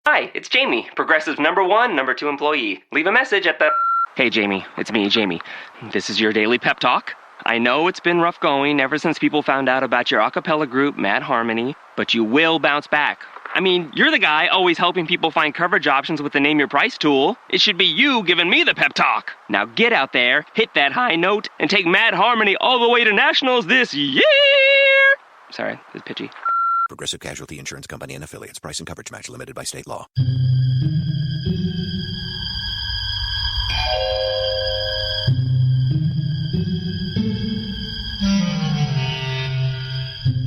Hi, it's Jamie, Progressive #1, #2 employee. Leave a message at the... Hey, Jamie, it's me, Jamie. This is your daily pep talk. I know it's been rough going ever since people found out about your a cappella group, Mad Harmony, but you will bounce back. I mean, you're the guy always helping people find coverage options with the Name Your Price tool. It should be you giving me the pep talk. Now get out there, hit that high note, and take Mad Harmony all the way to nationals this year! Sorry, it's pitchy. Progressive Casualty Insurance Company and Affiliates. Price and coverage match limited by state law.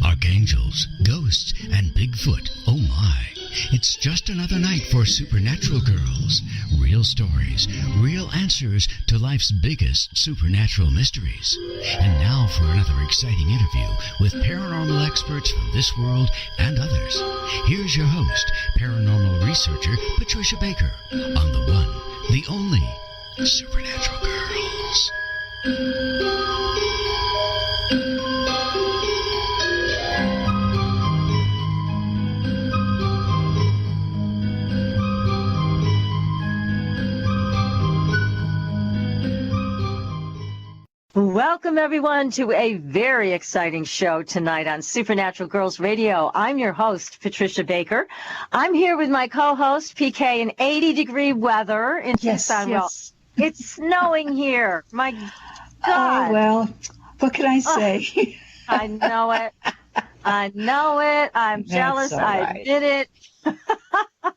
Archangels, ghosts, and Bigfoot. Oh my. It's just another night for Supernatural Girls. Real stories, real answers to life's biggest supernatural mysteries. And now for another exciting interview with paranormal experts from this world and others. Here's your host, paranormal researcher Patricia Baker, on the one, the only Supernatural Girls. Welcome, everyone, to a very exciting show tonight on Supernatural Girls Radio. I'm your host, Patricia Baker. I'm here with my co-host, PK, in 80-degree weather in Tucson. Yes. It's snowing here. My God. Oh, well, what can I say? I know it. I know it. I'm jealous. I admit it.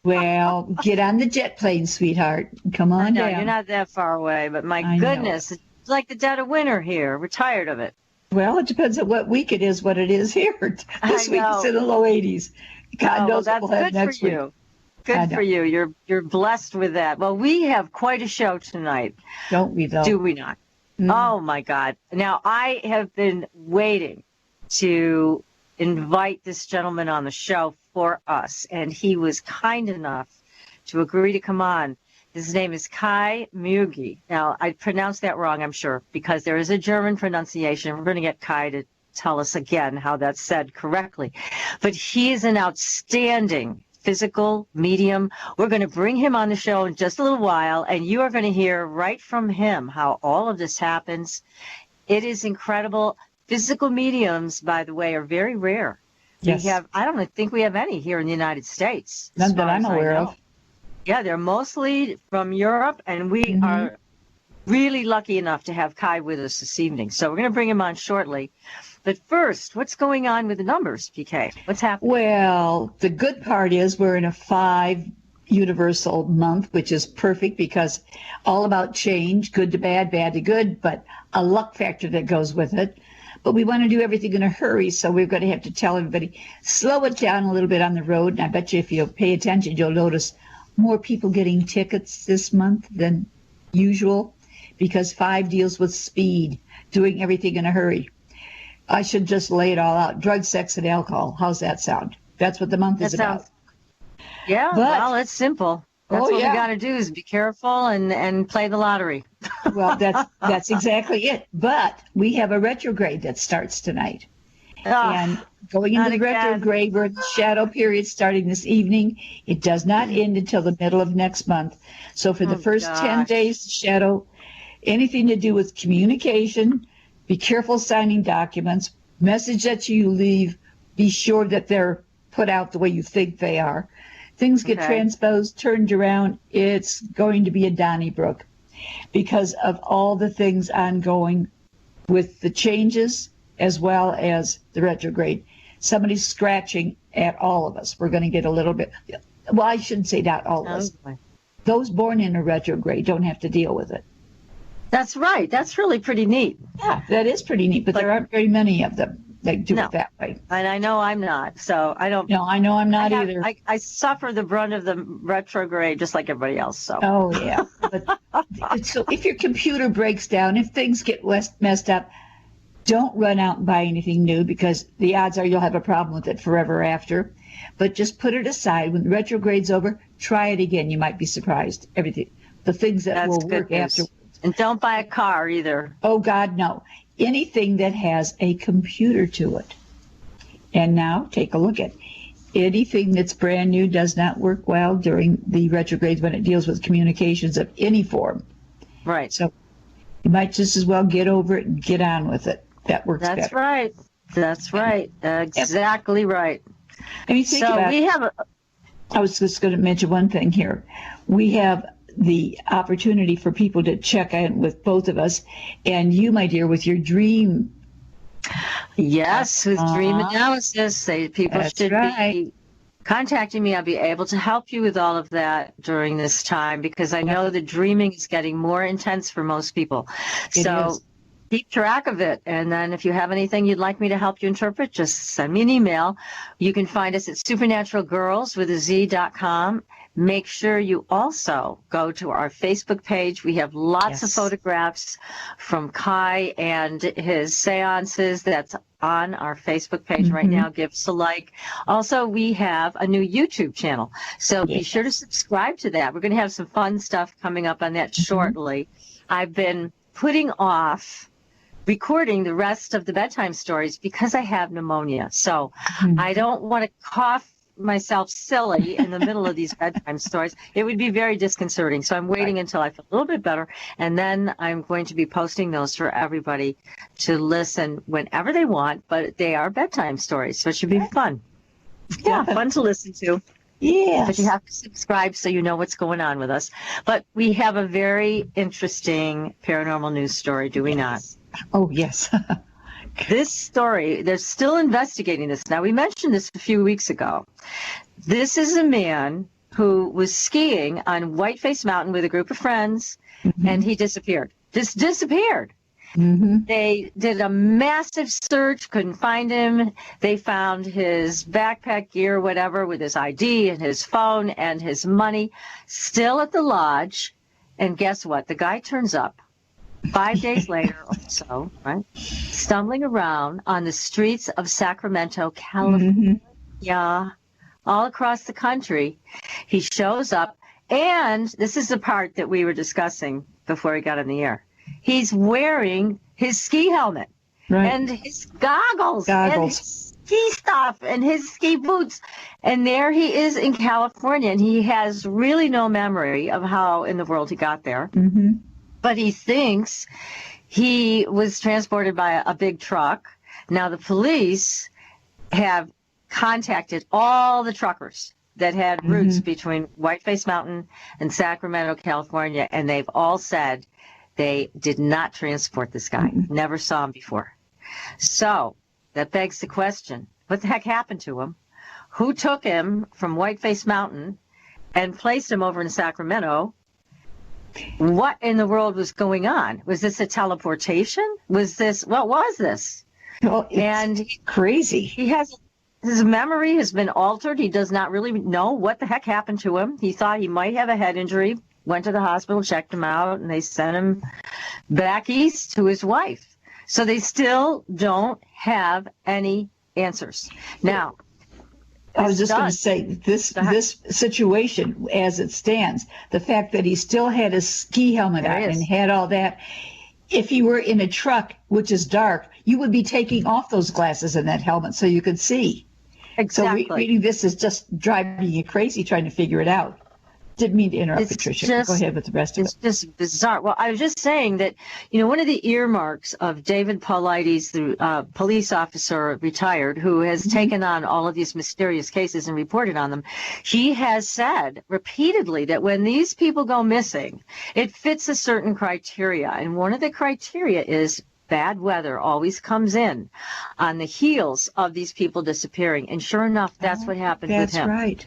Well, get on the jet plane, sweetheart. Come on down. You're not that far away, but my goodness, it's like the dead of winter here. We're tired of it. Well, it depends on what week it is, what it is here. This week it's in the low 80s. God knows what we'll have next week. Good for you. You're blessed with that. Well, we have quite a show tonight. Don't we, though? Do we not? Mm. Oh, my God. Now, I have been waiting to invite this gentleman on the show for us, and he was kind enough to agree to come on. His name is Kai Muegge. Now, I pronounced that wrong, I'm sure, because there is a German pronunciation. We're going to get Kai to tell us again how that's said correctly. But he is an outstanding physical medium. We're going to bring him on the show in just a little while, and you are going to hear right from him how all of this happens. It is incredible. Physical mediums, by the way, are very rare. Yes. I don't think we have any here in the United States. None that I'm aware of. Yeah, they're mostly from Europe, and we are really lucky enough to have Kai with us this evening. So we're going to bring him on shortly. But first, what's going on with the numbers, PK? What's happening? Well, the good part is we're in a 5 universal month, which is perfect because all about change, good to bad, bad to good, but a luck factor that goes with it. But we want to do everything in a hurry, so we're going to have to tell everybody, slow it down a little bit on the road. And I bet you if you pay attention, you'll notice more people getting tickets this month than usual because 5 deals with speed, doing everything in a hurry. I should just lay it all out. Drugs, sex, and alcohol. How's that sound? That's what the month is about. Yeah, well, it's simple. That's what we got to do is be careful and play the lottery. Well, that's exactly it. But we have a retrograde that starts tonight. And going into the retrograde, we're in the shadow period starting this evening. It does not end until the middle of next month. So for the first 10 days, the shadow, anything to do with communication, be careful signing documents, message that you leave, be sure that they're put out the way you think they are. Things get transposed, turned around. It's going to be a Donnybrook because of all the things ongoing with the changes as well as the retrograde. Somebody's scratching at all of us. We're going to get a little bit, well, I shouldn't say not all of us. Those born in a retrograde don't have to deal with it. That's right. That's really pretty neat. Yeah, that is pretty neat, but there aren't very many of them that do it that way. And I know I'm not, so I don't. No, I know I'm not either. I suffer the brunt of the retrograde just like everybody else. So. Oh, yeah. But, so if your computer breaks down, if things get messed up, don't run out and buy anything new because the odds are you'll have a problem with it forever after. But just put it aside. When the retrograde's over, try it again. You might be surprised. Everything, the things that will work afterwards. And don't buy a car either. Oh, God, no. Anything that has a computer to it. And now take a look at anything that's brand new does not work well during the retrogrades when it deals with communications of any form. Right. So you might just as well get over it and get on with it. That works better. That's right. That's right. Exactly right. I mean, think about, we have I was just going to mention one thing here. We have the opportunity for people to check in with both of us, and you, my dear, with your dream. Yes, with dream analysis. People should be contacting me. I'll be able to help you with all of that during this time, because I know the dreaming is getting more intense for most people. So keep track of it. And then if you have anything you'd like me to help you interpret, just send me an email. You can find us at supernaturalgirls.com. Make sure you also go to our Facebook page. We have lots of photographs from Kai and his seances. That's on our Facebook page right now. Give us a like. Also, we have a new YouTube channel. So be sure to subscribe to that. We're going to have some fun stuff coming up on that shortly. I've been putting off recording the rest of the bedtime stories because I have pneumonia. So I don't want to cough myself silly in the middle of these bedtime stories. It would be very disconcerting. So I'm waiting until I feel a little bit better, and then I'm going to be posting those for everybody to listen whenever they want, but they are bedtime stories, so it should be fun. Yeah, fun to listen to. Yeah. But you have to subscribe so you know what's going on with us. But we have a very interesting paranormal news story, do we not? Oh, yes. This story, they're still investigating this. Now, we mentioned this a few weeks ago. This is a man who was skiing on Whiteface Mountain with a group of friends, and he disappeared. Just disappeared. They did a massive search, couldn't find him. They found his backpack gear, whatever, with his ID and his phone and his money still at the lodge. And guess what? The guy turns up 5 days later or so, right, stumbling around on the streets of Sacramento, California, all across the country. He shows up, and this is the part that we were discussing before he got on the air. He's wearing his ski helmet and his goggles and his ski stuff and his ski boots. And there he is in California, and he has really no memory of how in the world he got there. But he thinks he was transported by a big truck. Now, the police have contacted all the truckers that had routes between Whiteface Mountain and Sacramento, California, and they've all said they did not transport this guy, never saw him before. So that begs the question, what the heck happened to him? Who took him from Whiteface Mountain and placed him over in Sacramento? What in the world was going on? Was this a teleportation? What was this? Well, it's crazy. His memory has been altered. He does not really know what the heck happened to him. He thought he might have a head injury, went to the hospital, checked him out, and they sent him back east to his wife. So they still don't have any answers. Now, I was just going to say, this situation, as it stands, the fact that he still had his ski helmet on and had all that, if he were in a truck, which is dark, you would be taking off those glasses and that helmet so you could see. Exactly. So reading this is just driving you crazy trying to figure it out. Didn't mean to interrupt, Patricia. Go ahead with the rest of it. It's just bizarre. Well, I was just saying that, one of the earmarks of David Paulides, the police officer retired, who has taken on all of these mysterious cases and reported on them, he has said repeatedly that when these people go missing, it fits a certain criteria. And one of the criteria is bad weather always comes in on the heels of these people disappearing. And sure enough, that's what happened with him. That's right.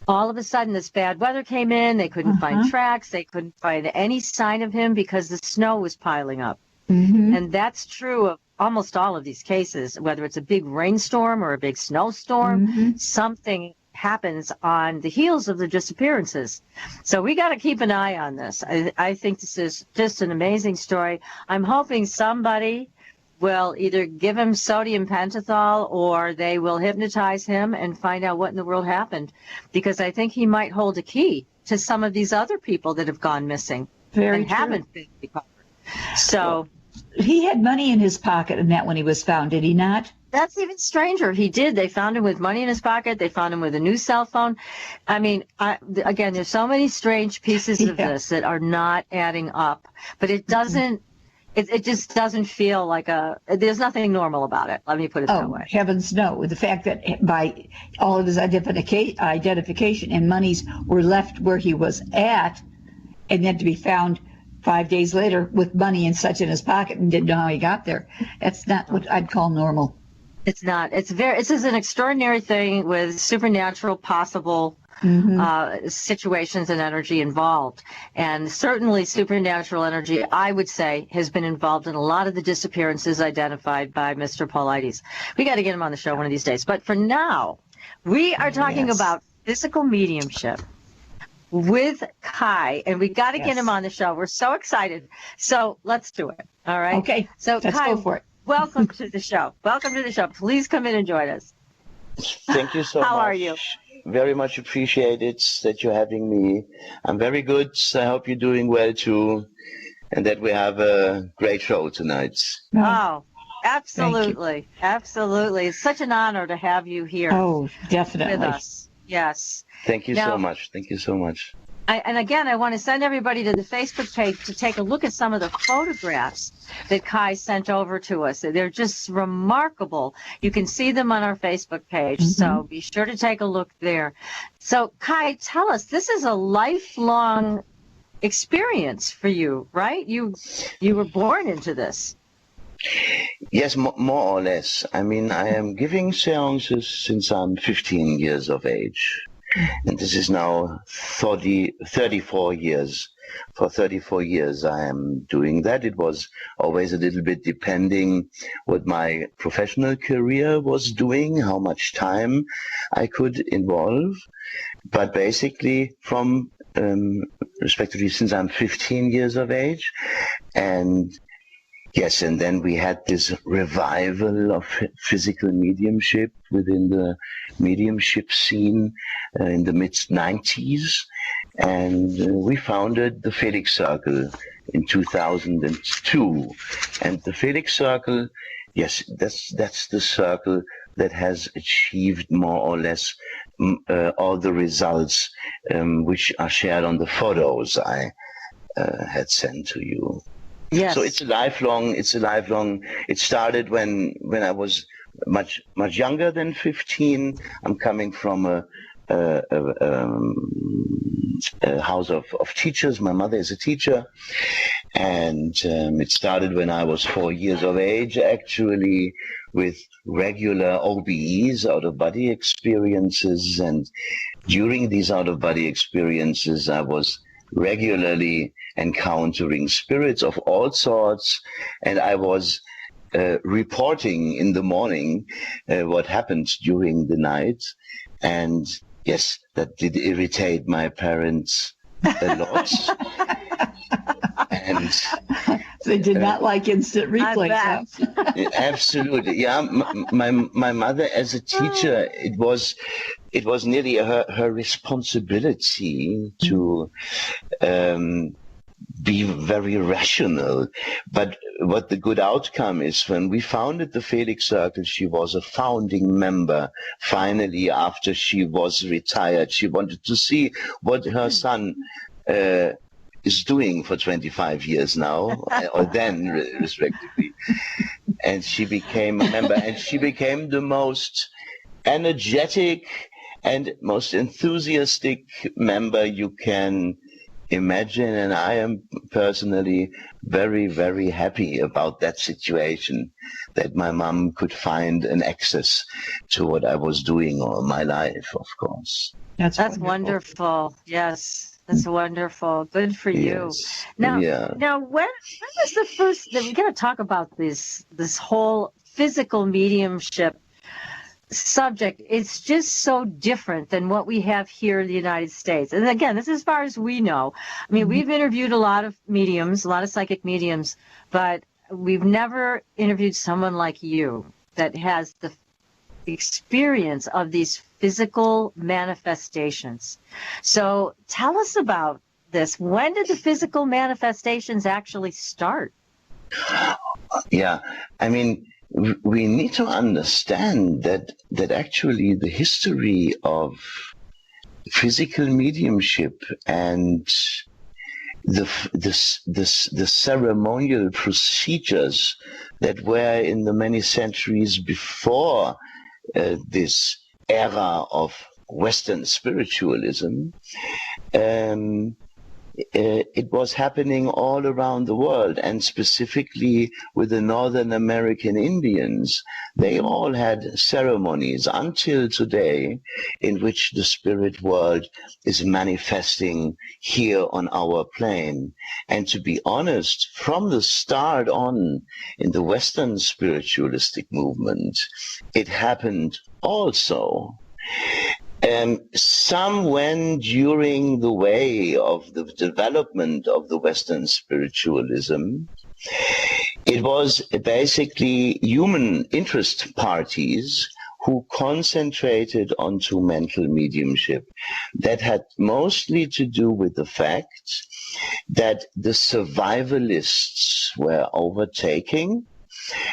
All of a sudden, this bad weather came in. They couldn't find tracks. They couldn't find any sign of him because the snow was piling up. And that's true of almost all of these cases, whether it's a big rainstorm or a big snowstorm, something happens on the heels of the disappearances. So we got to keep an eye on this. I think this is just an amazing story. I'm hoping somebody will either give him sodium pentothal or they will hypnotize him and find out what in the world happened, because I think he might hold a key to some of these other people that have gone missing and haven't been recovered. So he had money in his pocket and that when he was found, did he not? That's even stranger. He did. They found him with money in his pocket. They found him with a new cell phone. I mean, again, there's so many strange pieces of this that are not adding up. But it doesn't. It just doesn't feel like there's nothing normal about it. Let me put it that way. Heavens no. The fact that by all of his identification and monies were left where he was at, and then to be found 5 days later with money and such in his pocket and didn't know how he got there. That's not what I'd call normal. It's not. It's just an extraordinary thing with supernatural possible situations and energy involved. And certainly supernatural energy, I would say, has been involved in a lot of the disappearances identified by Mr. Paulides. We got to get him on the show one of these days. But for now, we are talking about physical mediumship with Kai, and we got to get him on the show. We're so excited. So let's do it. All right. Okay. So let's Kai, go for it. Welcome to the show. Welcome to the show. Please come in and join us. Thank you so much. How are you? Very much appreciated that you're having me. I'm very good. I hope you're doing well too, and that we have a great show tonight. Oh, absolutely. Absolutely. It's such an honor to have you here. Oh, definitely. With us. Yes. Thank you so much. Thank you so much. And again, I want to send everybody to the Facebook page to take a look at some of the photographs that Kai sent over to us. They're just remarkable. You can see them on our Facebook page, so be sure to take a look there. So, Kai, tell us, this is a lifelong experience for you, right? You were born into this. Yes, more or less. I mean, I am giving seances since I'm 15 years of age. And this is now 34 years. For 34 years I am doing that. It was always a little bit depending what my professional career was doing, how much time I could involve. But basically from, respectively, since I'm 15 years of age. And yes, and then we had this revival of physical mediumship within the mediumship scene in the mid-90s. And we founded the Felix Circle in 2002. And the Felix Circle, yes, that's the circle that has achieved more or less all the results which are shared on the photos I had sent to you. Yes. So it's a lifelong, it started when I was much younger than 15. I'm coming from a house of teachers. My mother is a teacher. And it started when I was 4 years of age, actually, with regular OBEs, out-of-body experiences. And during these out-of-body experiences, I was regularly encountering spirits of all sorts, and I was reporting in the morning what happened during the night. And yes, that did irritate my parents a lot. And they did not like instant replay. Absolutely, yeah. My mother, as a teacher, it was nearly her responsibility to be very rational. But what the good outcome is, when we founded the Felix Circle, she was a founding member. Finally, after she was retired, she wanted to see what her son is doing for 25 years now, or then, respectively. And she became a member, and she became the most energetic and most enthusiastic member you can imagine. And I am personally very, very happy about that situation, that my mom could find an access to what I was doing all my life, of course. That's wonderful. Yes. That's wonderful. Good for you. Yes. Now, Yeah. now, when was the first? We got to talk about this whole physical mediumship subject. It's just so different than what we have here in the United States. And again, this is as far as we know. I mean, we've interviewed a lot of mediums, a lot of psychic mediums, but we've never interviewed someone like you that has the experience of these physical manifestations. So tell us about this. When did the physical manifestations actually start? Yeah, I mean, we need to understand that actually the history of physical mediumship and the ceremonial procedures that were in the many centuries before this era of Western spiritualism, it was happening all around the world, and specifically with the Northern American Indians. They all had ceremonies until today in which the spirit world is manifesting here on our plane. And to be honest, from the start on in the Western spiritualistic movement, it happened also. Some went during the way of the development of the Western spiritualism. It was basically human interest parties who concentrated onto mental mediumship. That had mostly to do with the fact that the survivalists were overtaking.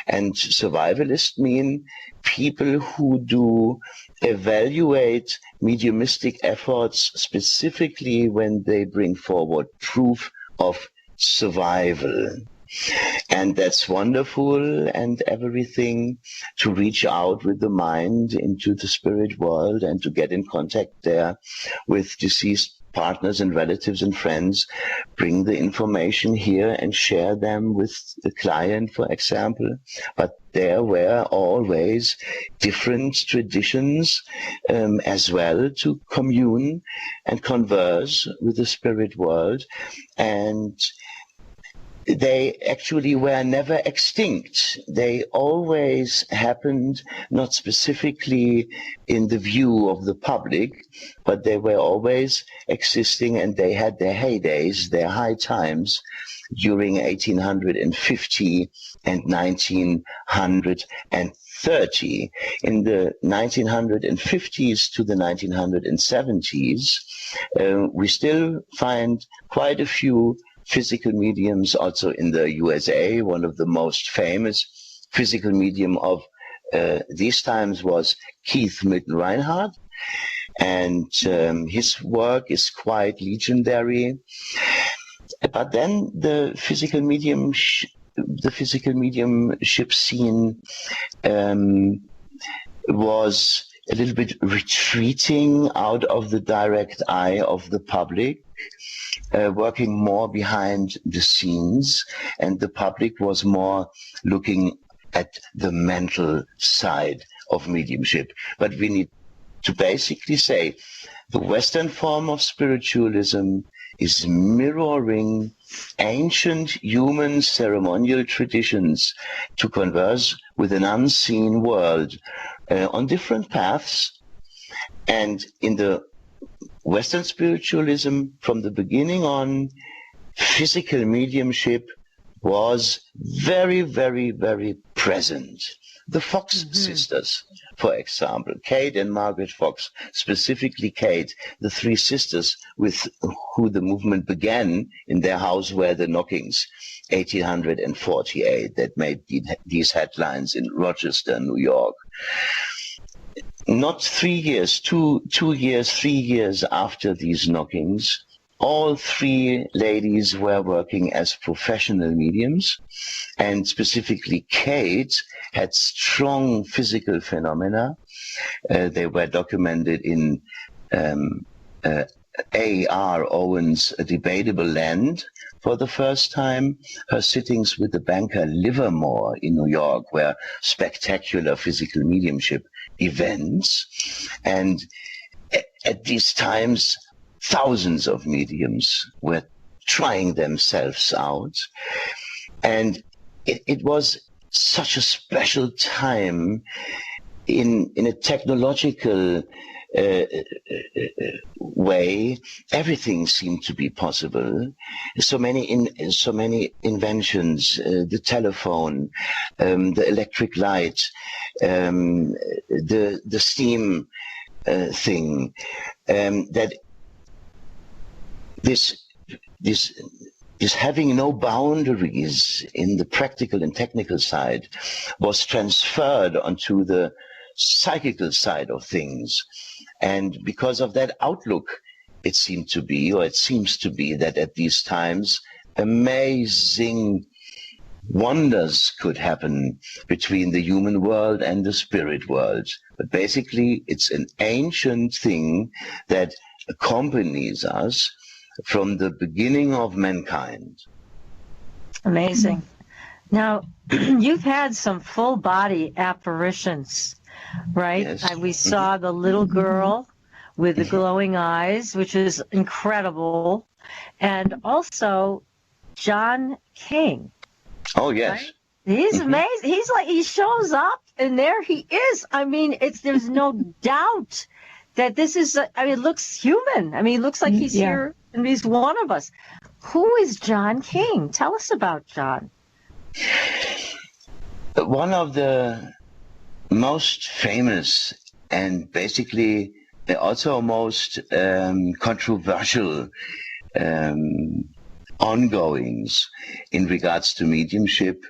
And survivalists mean people who do evaluate mediumistic efforts specifically when they bring forward proof of survival. And that's wonderful and everything, to reach out with the mind into the spirit world and to get in contact there with deceased partners and relatives and friends, bring the information here and share them with the client, for example. But there were always different traditions as well to commune and converse with the spirit world. And they actually were never extinct. They always happened, not specifically in the view of the public, but they were always existing, and they had their heydays, their high times during 1850 and 1930. In the 1950s to the 1970s, we still find quite a few physical mediums also in the USA. One of the most famous physical medium of these times was Keith Milton Reinhardt, and his work is quite legendary. But then the physical mediumship scene was a little bit retreating out of the direct eye of the public, working more behind the scenes, and the public was more looking at the mental side of mediumship. But we need to basically say the Western form of spiritualism is mirroring ancient human ceremonial traditions to converse with an unseen world on different paths. And in the Western spiritualism, from the beginning on, physical mediumship was very, very, very present. The Fox sisters, for example, Kate and Margaret Fox, specifically Kate, the three sisters with who the movement began. In their house were the knockings, 1848, that made these headlines in Rochester, New York. Not 3 years, 3 years after these knockings, all three ladies were working as professional mediums, and specifically Kate had strong physical phenomena. They were documented in A.R. Owen's A Debatable Land for the first time. Her sittings with the banker Livermore in New York were spectacular physical mediumship events. And at these times, thousands of mediums were trying themselves out. And it was such a special time in a technological way. Everything seemed to be possible. So many inventions, the telephone, the electric light, the steam thing, that this is having no boundaries in the practical and technical side, was transferred onto the psychical side of things. And because of that outlook, it seems to be that at these times, amazing wonders could happen between the human world and the spirit world. But basically, it's an ancient thing that accompanies us from the beginning of mankind. Amazing. Now, you've had some full body apparitions, right? Yes. We saw the little girl with the glowing eyes, which is incredible. And also John King. Oh, yes. Right? He's amazing. He's like, he shows up and there he is. I mean, there's no doubt that this is, it looks human. I mean, it looks like he's here and he's one of us. Who is John King? Tell us about John. One of the most famous and basically also most controversial ongoings in regards to mediumship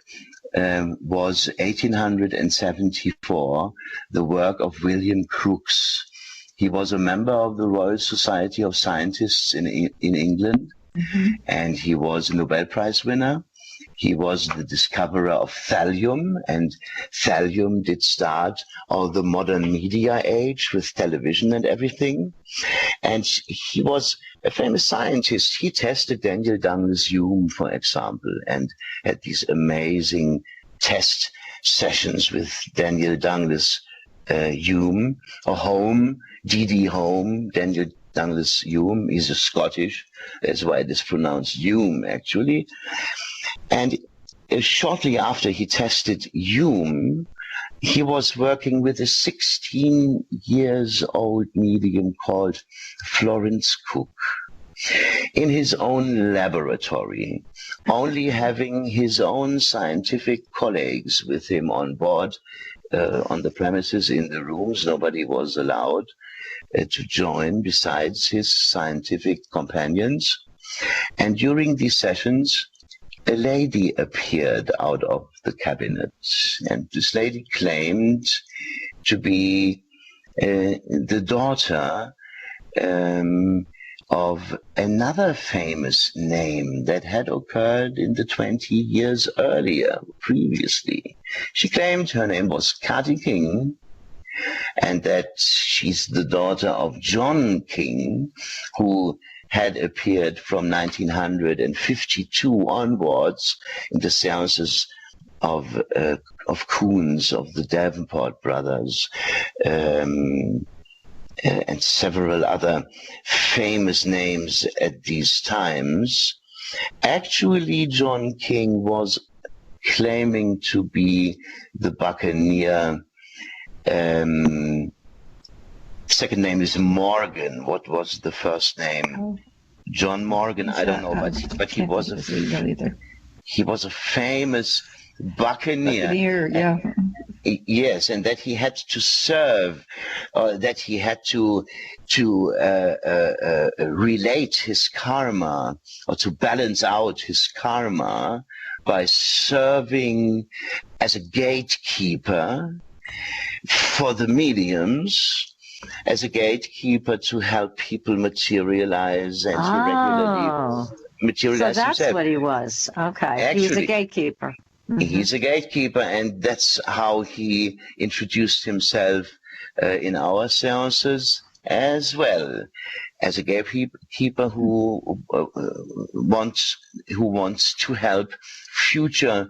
was 1874, the work of William Crookes. He was a member of the Royal Society of Scientists in England, and he was a Nobel Prize winner. He was the discoverer of thallium, and thallium did start all the modern media age with television and everything. And he was a famous scientist. He tested Daniel Douglas Hume, for example, and had these amazing test sessions with Daniel Douglas Hume, or Home, D.D. Home, Daniel Douglas Hume. He's a Scottish, that's why it is pronounced Hume, actually. And shortly after he tested Hume, he was working with a 16-year-old medium called Florence Cook in his own laboratory, only having his own scientific colleagues with him on board, on the premises, in the rooms. Nobody was allowed to join besides his scientific companions. And during these sessions, a lady appeared out of the cabinet, and this lady claimed to be the daughter of another famous name that had occurred in the 20 years previously. She claimed her name was Kati King, and that she's the daughter of John King, who had appeared from 1952 onwards in the seances of Koons, of the Davenport brothers, and several other famous names at these times. Actually, John King was claiming to be the buccaneer. Second name is Morgan. What was the first name? John Morgan. I don't know, but he was he was a famous buccaneer. Yeah. Yes, and that he had to serve, that he had to relate his karma, or to balance out his karma by serving as a gatekeeper for the mediums, as a gatekeeper to help people materialize and to regularly materialize so that's himself. what he was. Okay. Actually, he was a gatekeeper. He's a gatekeeper, and that's how he introduced himself in our seances as well, as a gatekeeper who wants to help future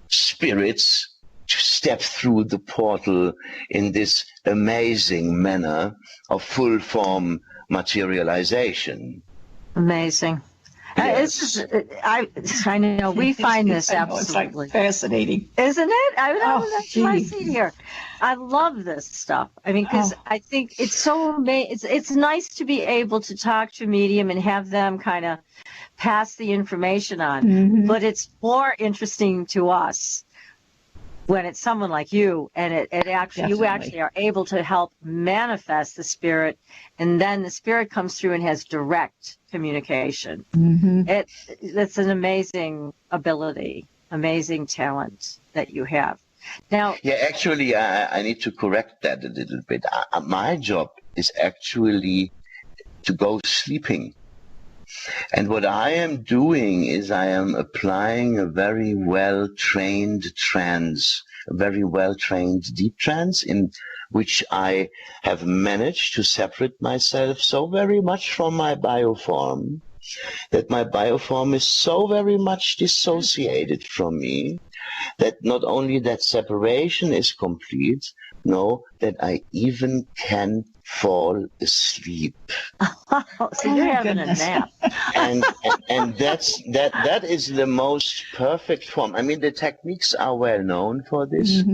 spirits to step through the portal in this amazing manner of full form materialization. Amazing. Yes. I know we find this absolutely it's like fascinating, isn't it? That's my gee. seat here. I love this stuff. I mean, because I think it's so amazing. It's nice to be able to talk to a medium and have them kind of pass the information on. But it's more interesting to us when it's someone like you, and it actually, you actually are able to help manifest the spirit, and then the spirit comes through and has direct communication. That's an amazing ability, amazing talent that you have. Now, yeah, actually, I need to correct that a little bit. My job is actually to go sleeping. And what I am doing is I am applying a very well-trained trance, a very well-trained deep trance, in which I have managed to separate myself so very much from my bioform, that my bioform is so very much dissociated from me, that not only that separation is complete, no, that I even can fall asleep. So you're having a nap. and that is the most perfect form. I mean, the techniques are well known for this.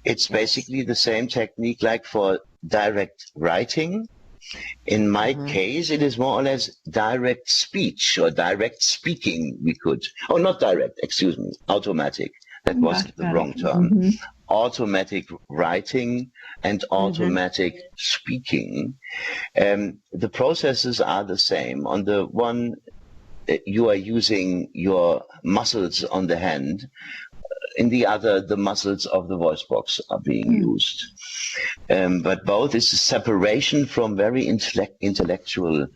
It's basically the same technique like for direct writing. In my case, it is more or less direct speech or direct speaking. Not direct, excuse me, automatic. That was the wrong term. Automatic writing and automatic speaking. The processes are the same. On the one, you are using your muscles on the hand. In the other, the muscles of the voice box are being used. But both is a separation from very intellectual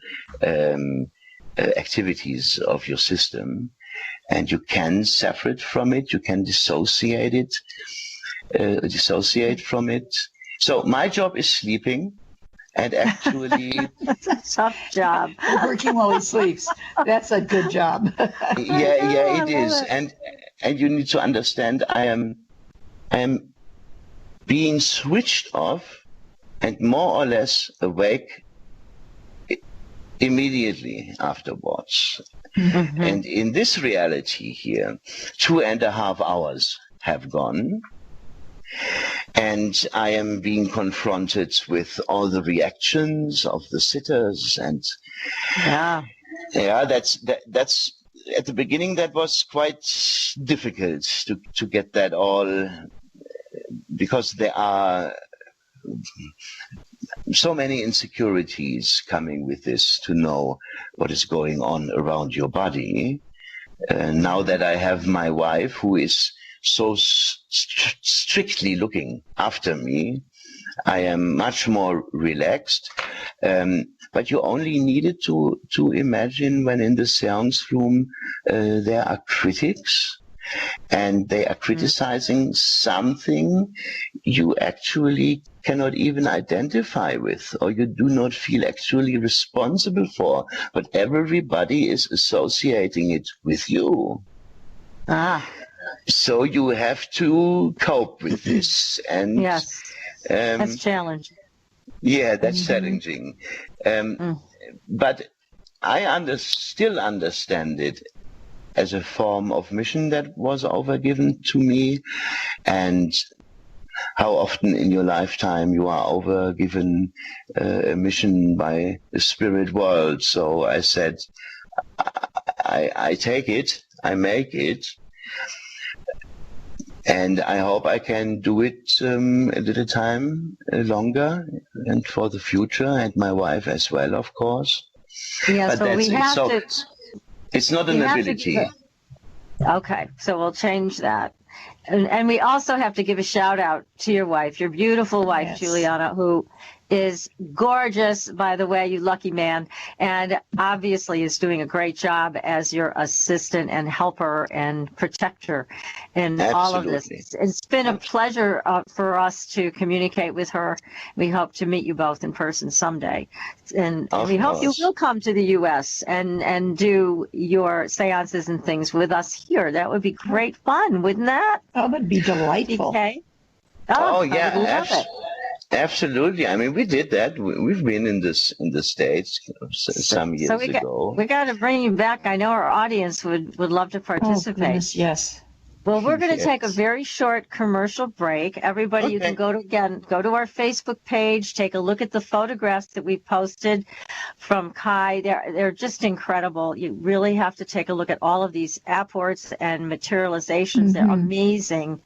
activities of your system. And you can separate from it, you can dissociate from it. So my job is sleeping, and actually... That's a tough job. Working while he sleeps. That's a good job. yeah, it is. And you need to understand, I am being switched off and more or less awake immediately afterwards. And in this reality here, 2.5 hours have gone, and I am being confronted with all the reactions of the sitters, and that's at the beginning that was quite difficult to get that all, because there are so many insecurities coming with this, to know what is going on around your body. Now that I have my wife who is so strictly looking after me, I am much more relaxed. But you only needed to imagine when in the seance room there are critics, and they are criticizing something you actually cannot even identify with, or you do not feel actually responsible for, but everybody is associating it with you. So you have to cope with this. And yes, that's challenging. Yeah, that's challenging. But I still understand it as a form of mission that was overgiven to me. And how often in your lifetime you are overgiven a mission by the spirit world. So I said, I take it, I make it, and I hope I can do it a little time longer, and for the future, and my wife as well, of course. Yeah, but so we have to... It's not an ability. Okay, so we'll change that. And we also have to give a shout out to your wife, your beautiful wife, yes, Juliana, who is gorgeous, by the way, you lucky man, and obviously is doing a great job as your assistant and helper and protector in all of this. It's been a pleasure for us to communicate with her. We hope to meet you both in person someday. And we hope you will come to the U.S. and do your seances and things with us here. That would be great fun, wouldn't that? Oh, that would be delightful. Okay. Oh yeah, I would love it. Absolutely. I mean, we did that. We've been in the States some years ago. We got to bring you back. I know our audience would love to participate. Oh, goodness, yes. Well, we're going to Yes. take a very short commercial break. Everybody, you can go to our Facebook page, take a look at the photographs that we posted from Kai. They're just incredible. You really have to take a look at all of these apports and materializations. They're amazing.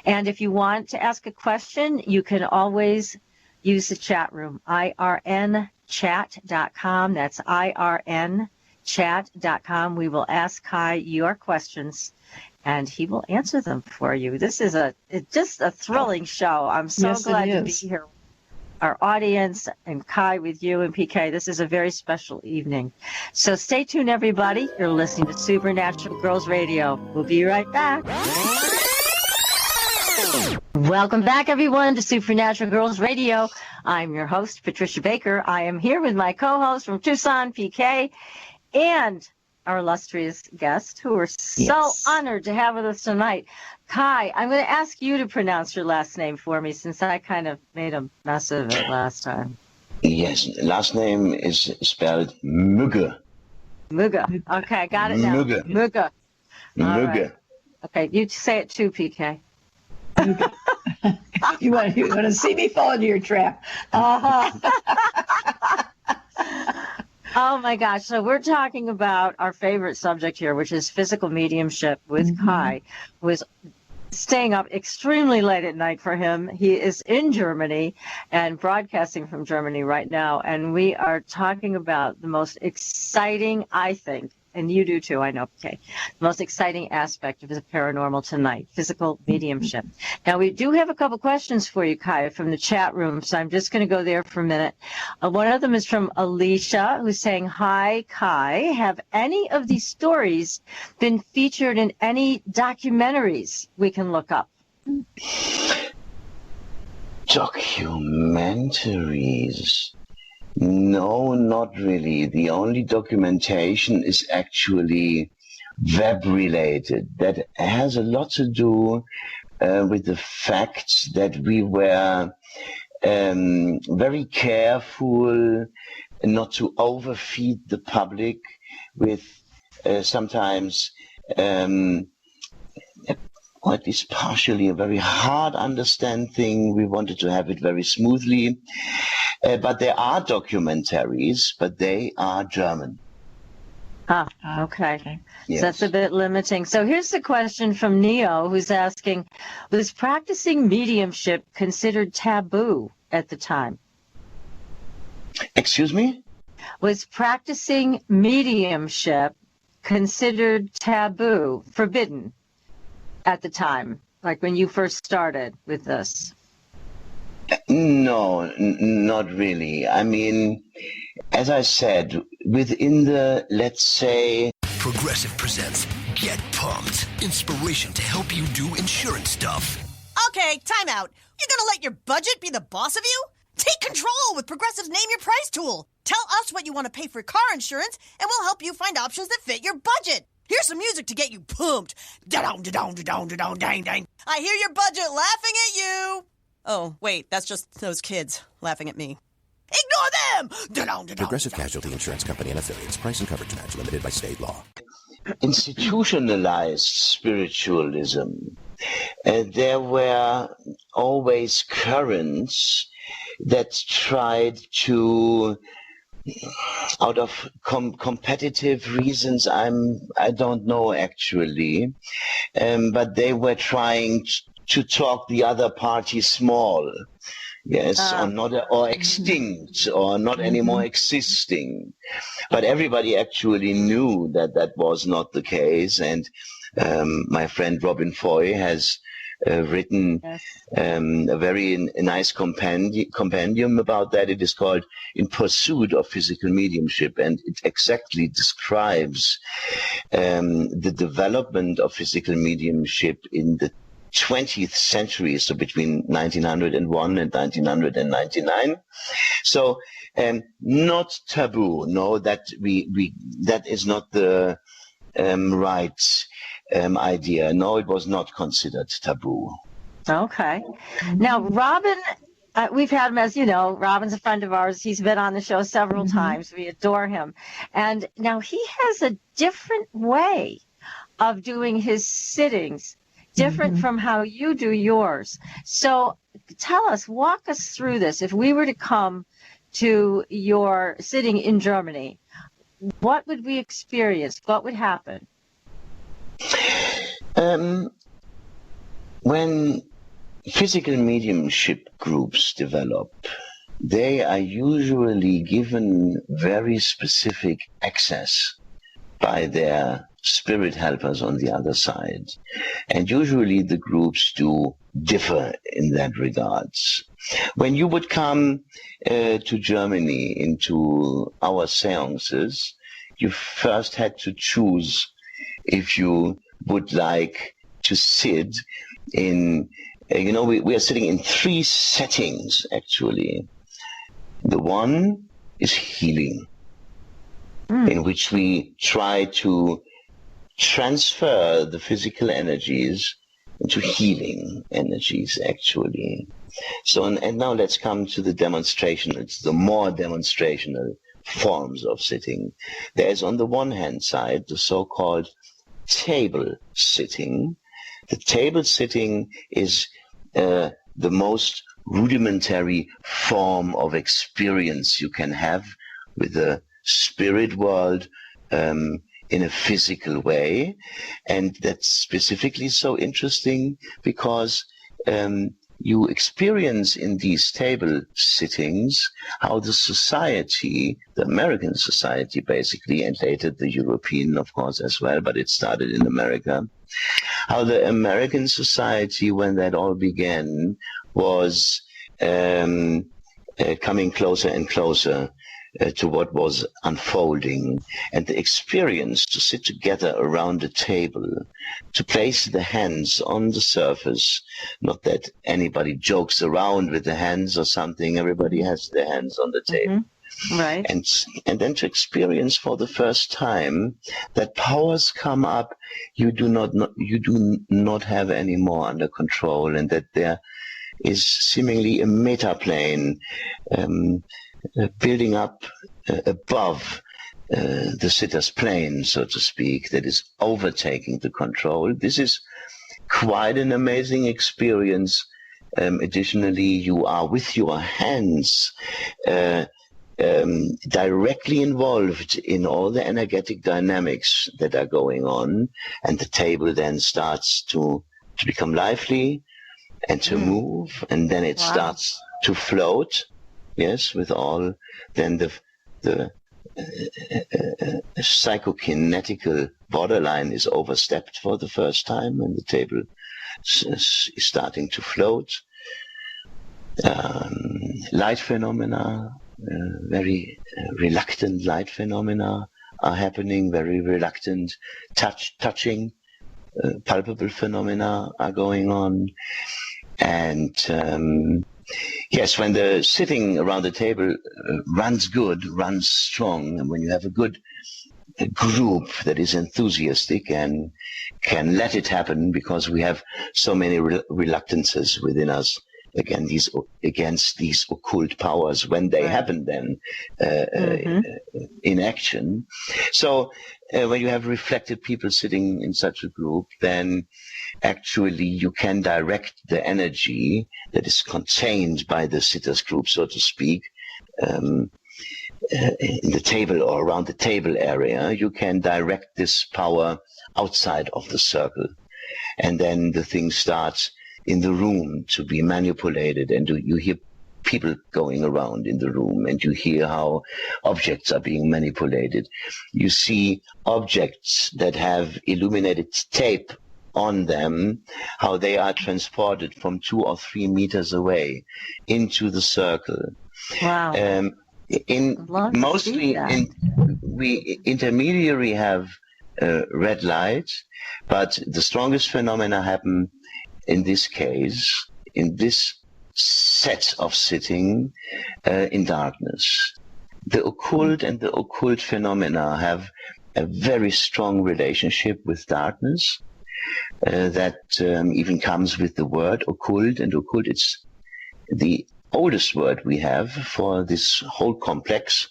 And if you want to ask a question, you can always use the chat room, irnchat.com. That's irnchat.com. We will ask Kai your questions, and he will answer them for you. This is just a thrilling show. I'm so glad to be here with our audience and Kai with you and PK. This is a very special evening. So stay tuned, everybody. You're listening to Supernatural Girls Radio. We'll be right back. Welcome back, everyone, to Supernatural Girls Radio. I'm your host, Patricia Baker. I am here with my co-host from Tucson, PK, and our illustrious guest, who we're so honored to have with us tonight. Kai, I'm going to ask you to pronounce your last name for me, since I kind of made a mess of it last time. Yes, last name is spelled Muegge. Muegge. Okay, I got it now. Muegge. Muegge. Muegge. Right. Okay, you say it too, PK. You want to see me fall into your trap. Oh my gosh. So we're talking about our favorite subject here, which is physical mediumship with Kai, who is staying up extremely late at night for him. He is in Germany and broadcasting from Germany right now. And we are talking about the most exciting, I think, and you do too, I know, okay, the most exciting aspect of the paranormal tonight, physical mediumship. Now, we do have a couple questions for you, Kai, from the chat room, so I'm just going to go there for a minute. One of them is from Alicia, who's saying, hi, Kai. Have any of these stories been featured in any documentaries we can look up? Documentaries? No, not really. The only documentation is actually web-related. That has a lot to do with the fact that we were very careful not to overfeed the public with sometimes or at least partially a very hard understanding. We wanted to have it very smoothly. But there are documentaries, but they are German. Ah, okay. Yes. So that's a bit limiting. So here's the question from Neo, who's asking, was practicing mediumship considered taboo at the time? Excuse me? Was practicing mediumship considered taboo, forbidden at the time, like when you first started with this? No, not really. I mean, as I said, within the, let's say... Progressive presents Get Pumped. Inspiration to help you do insurance stuff. Okay, time out. You're gonna let your budget be the boss of you? Take control with Progressive's Name Your Price tool. Tell us what you want to pay for car insurance, and we'll help you find options that fit your budget. Here's some music to get you pumped. Da-dong, da-dong, da-dong, da-dong, dang, dang. I hear your budget laughing at you. Oh, wait, that's just those kids laughing at me. Ignore them! Da-dong, da-dong, Progressive da-dong. Casualty Insurance Company and Affiliates. Price and coverage match limited by state law. Institutionalized spiritualism. There were always currents that tried to, out of competitive reasons, I don't know actually, but they were trying to talk the other party small, yes, or extinct, or not anymore existing. But everybody actually knew that that was not the case, and my friend Robin Foy has written a very nice compendium about that. It is called In Pursuit of Physical Mediumship, and it exactly describes the development of physical mediumship in the 20th century, so between 1901 and 1999. So not taboo. No, that that is not the right idea. No, it was not considered taboo. Okay. Now, Robin, we've had him, as you know. Robin's a friend of ours. He's been on the show several times. We adore him. And now he has a different way of doing his sittings. different from how you do yours. So tell us, walk us through this. If we were to come to your sitting in Germany, what would we experience? What would happen? When physical mediumship groups develop, they are usually given very specific access by their spirit helpers on the other side. And usually the groups do differ in that regards. When you would come to Germany into our seances, you first had to choose if you would like to sit in, we are sitting in 3 settings, actually. The one is healing, in which we try to transfer the physical energies into healing energies, actually. So, and now let's come to the demonstrational, it's the more demonstrational forms of sitting. There's on the one hand side the so-called table sitting. The table sitting is the most rudimentary form of experience you can have with the spirit world in a physical way. And that's specifically so interesting because you experience in these table sittings how the society, the American society basically, and later the European, of course, as well, but it started in America, how the American society, when that all began, was coming closer and closer to what was unfolding, and the experience to sit together around a table, to place the hands on the surface, not that anybody jokes around with the hands or something, everybody has their hands on the table. Right. And then to experience for the first time that powers come up you do not have anymore under control, and that there is seemingly a metaplane building up above the sitter's plane, so to speak, that is overtaking the control. This is quite an amazing experience. Additionally, you are with your hands directly involved in all the energetic dynamics that are going on, and the table then starts to become lively and to move, and then it starts to float. Yes, with all, then the psychokinetical borderline is overstepped for the first time, and the table is starting to float. Light phenomena, very reluctant light phenomena are happening, very reluctant touching, palpable phenomena are going on. And yes, when the sitting around the table runs good, runs strong, and when you have a good group that is enthusiastic and can let it happen, because we have so many reluctances within us against these occult powers when they happen then in action. So when you have reflected people sitting in such a group, then actually you can direct the energy that is contained by the sitters group, so to speak, in the table or around the table area. You can direct this power outside of the circle, and then the thing starts in the room to be manipulated, and you hear people going around in the room, and you hear how objects are being manipulated. You see objects that have illuminated tape on them, how they are transported from 2 or 3 meters away into the circle. Wow. We intermediary have red light, but the strongest phenomena happen in this case, in this set of sitting, in darkness. The occult and the occult phenomena have a very strong relationship with darkness that even comes with the word occult, and occult, it's the oldest word we have for this whole complex.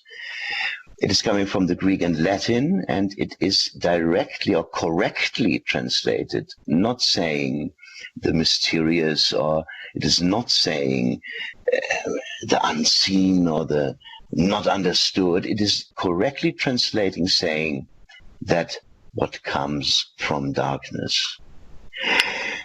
It is coming from the Greek and Latin, and it is directly or correctly translated, not saying the mysterious, or it is not saying the unseen or the not understood. It is correctly translating, saying that what comes from darkness.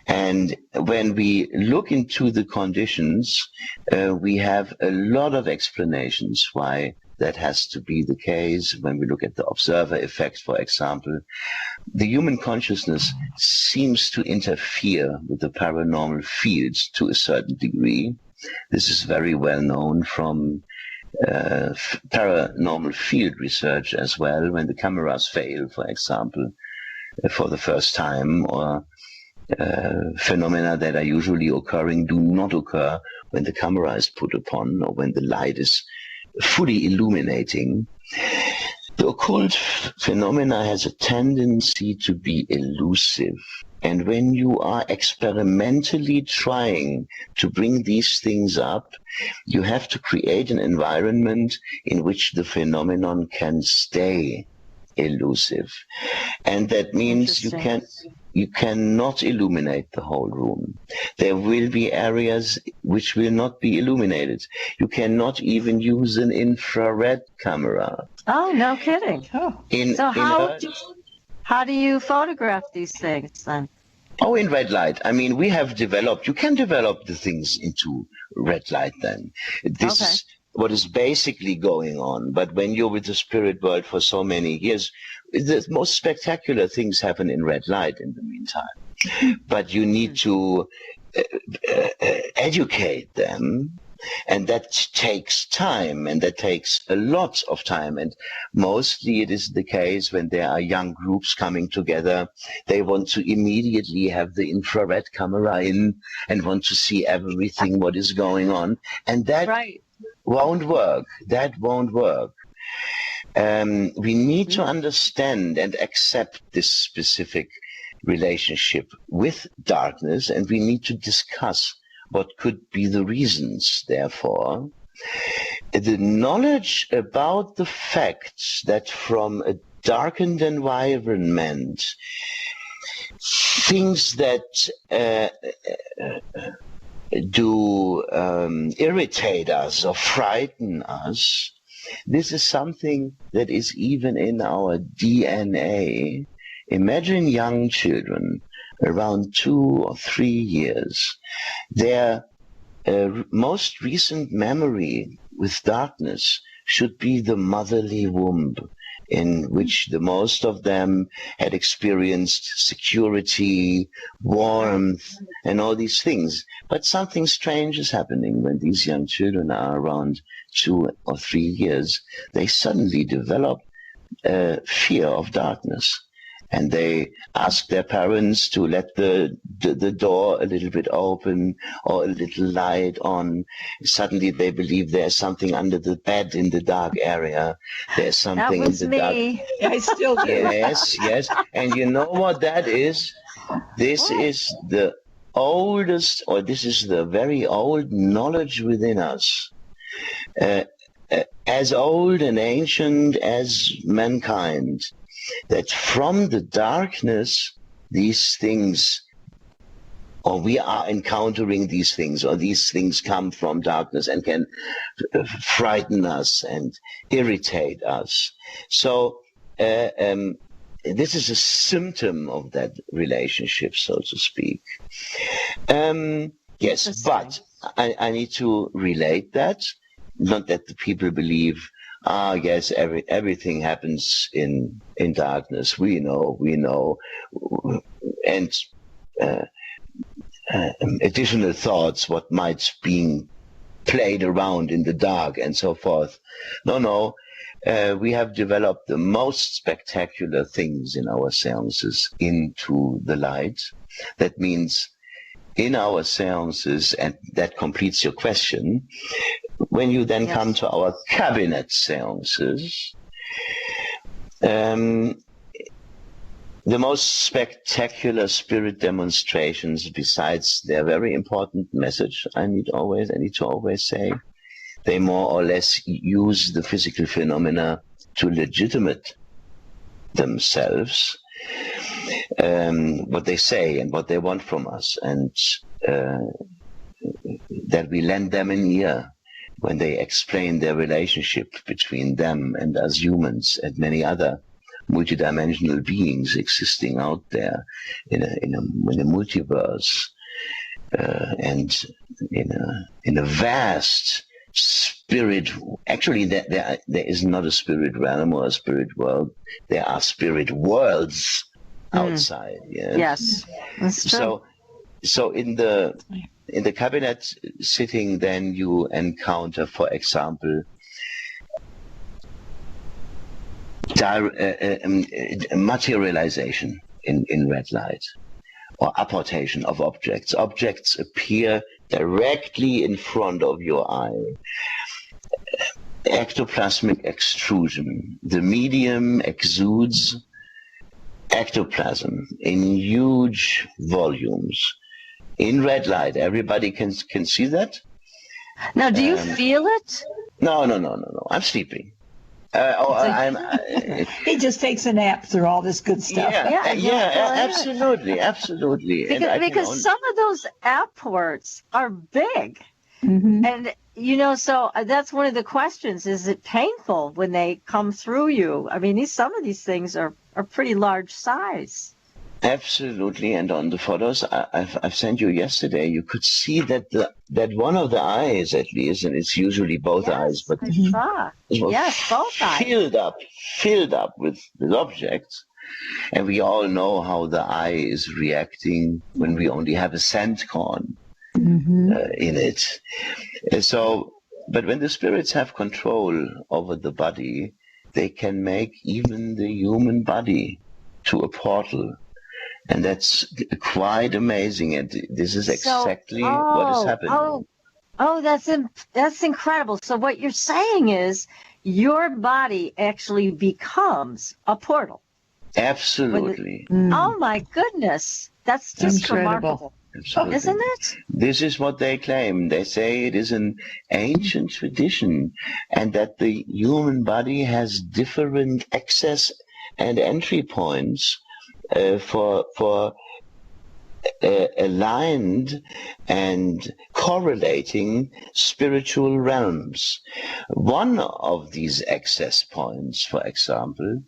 And when we look into the conditions, we have a lot of explanations why that has to be the case. When we look at the observer effect, for example, the human consciousness seems to interfere with the paranormal fields to a certain degree. This is very well known from paranormal field research as well, when the cameras fail, for example, for the first time, or phenomena that are usually occurring do not occur when the camera is put upon or when the light is fully illuminating. The occult phenomena has a tendency to be elusive. And when you are experimentally trying to bring these things up, you have to create an environment in which the phenomenon can stay elusive. And that means you cannot illuminate the whole room. There will be areas which will not be illuminated. You cannot even use an infrared camera. Oh, no kidding. How do you photograph these things then? Oh, in red light. I mean, you can develop the things into red light then. This is what is basically going on. But when you're with the spirit world for so many years, the most spectacular things happen in red light in the meantime. But you need to educate them. And that takes time, and that takes a lot of time. And mostly it is the case when there are young groups coming together. They want to immediately have the infrared camera in and want to see everything what is going on. And that won't work. That won't work. We need to understand and accept this specific relationship with darkness, and we need to discuss what could be the reasons, therefore. The knowledge about the facts that from a darkened environment, things that do irritate us or frighten us, this is something that is even in our DNA. Imagine young children around 2 or 3 years. Their most recent memory with darkness should be the motherly womb, in which the most of them had experienced security, warmth, and all these things. But something strange is happening when these young children are around 2 or 3 years. They suddenly develop fear of darkness. And they ask their parents to let the door a little bit open or a little light on. Suddenly they believe there's something under the bed in the dark area. There's something in the dark. I still do. Yes. And you know what that is? This is the oldest, or this is the very old knowledge within us. As old and ancient as mankind. That from the darkness, these things, or we are encountering these things, or these things come from darkness and can frighten us and irritate us. So this is a symptom of that relationship, so to speak. Yes, but I need to relate that, not that the people believe, yes, everything happens in darkness. We know, and additional thoughts, what might be played around in the dark and so forth. No, we have developed the most spectacular things in our seances into the light. That means in our seances, and that completes your question, when you then come to our cabinet seances, the most spectacular spirit demonstrations, besides their very important message, I need to always say, they more or less use the physical phenomena to legitimate themselves, what they say and what they want from us, and that we lend them an ear when they explain their relationship between them and us humans and many other multidimensional beings existing out there in a multiverse, and in a vast spirit. Actually, there is not a spirit realm or a spirit world. There are spirit worlds outside. Yes, that's true. So in the cabinet sitting, then you encounter, for example, materialization in red light, or apportation of objects. Objects appear directly in front of your eye. Ectoplasmic extrusion. The medium exudes ectoplasm in huge volumes in red light. Everybody can see that. Now, do you feel it? No. I'm sleeping. He just takes a nap through all this good stuff. Absolutely. Because some of those apports are big. Mm-hmm. And, so that's one of the questions. Is it painful when they come through you? I mean, some of these things are pretty large size. Absolutely. And on the photos I've sent you yesterday, you could see that one of the eyes, at least, and it's usually both eyes, but both eyes filled up with objects. And we all know how the eye is reacting when we only have a sand corn in it. But when the spirits have control over the body, they can make even the human body to a portal. And that's quite amazing. And this is exactly what is happening. That's incredible. So what you're saying is your body actually becomes a portal. Absolutely. Oh, my goodness. That's just remarkable. Absolutely. Isn't it? This is what they claim. They say it is an ancient tradition, and that the human body has different access and entry points for aligned and correlating spiritual realms. One of these access points, for example,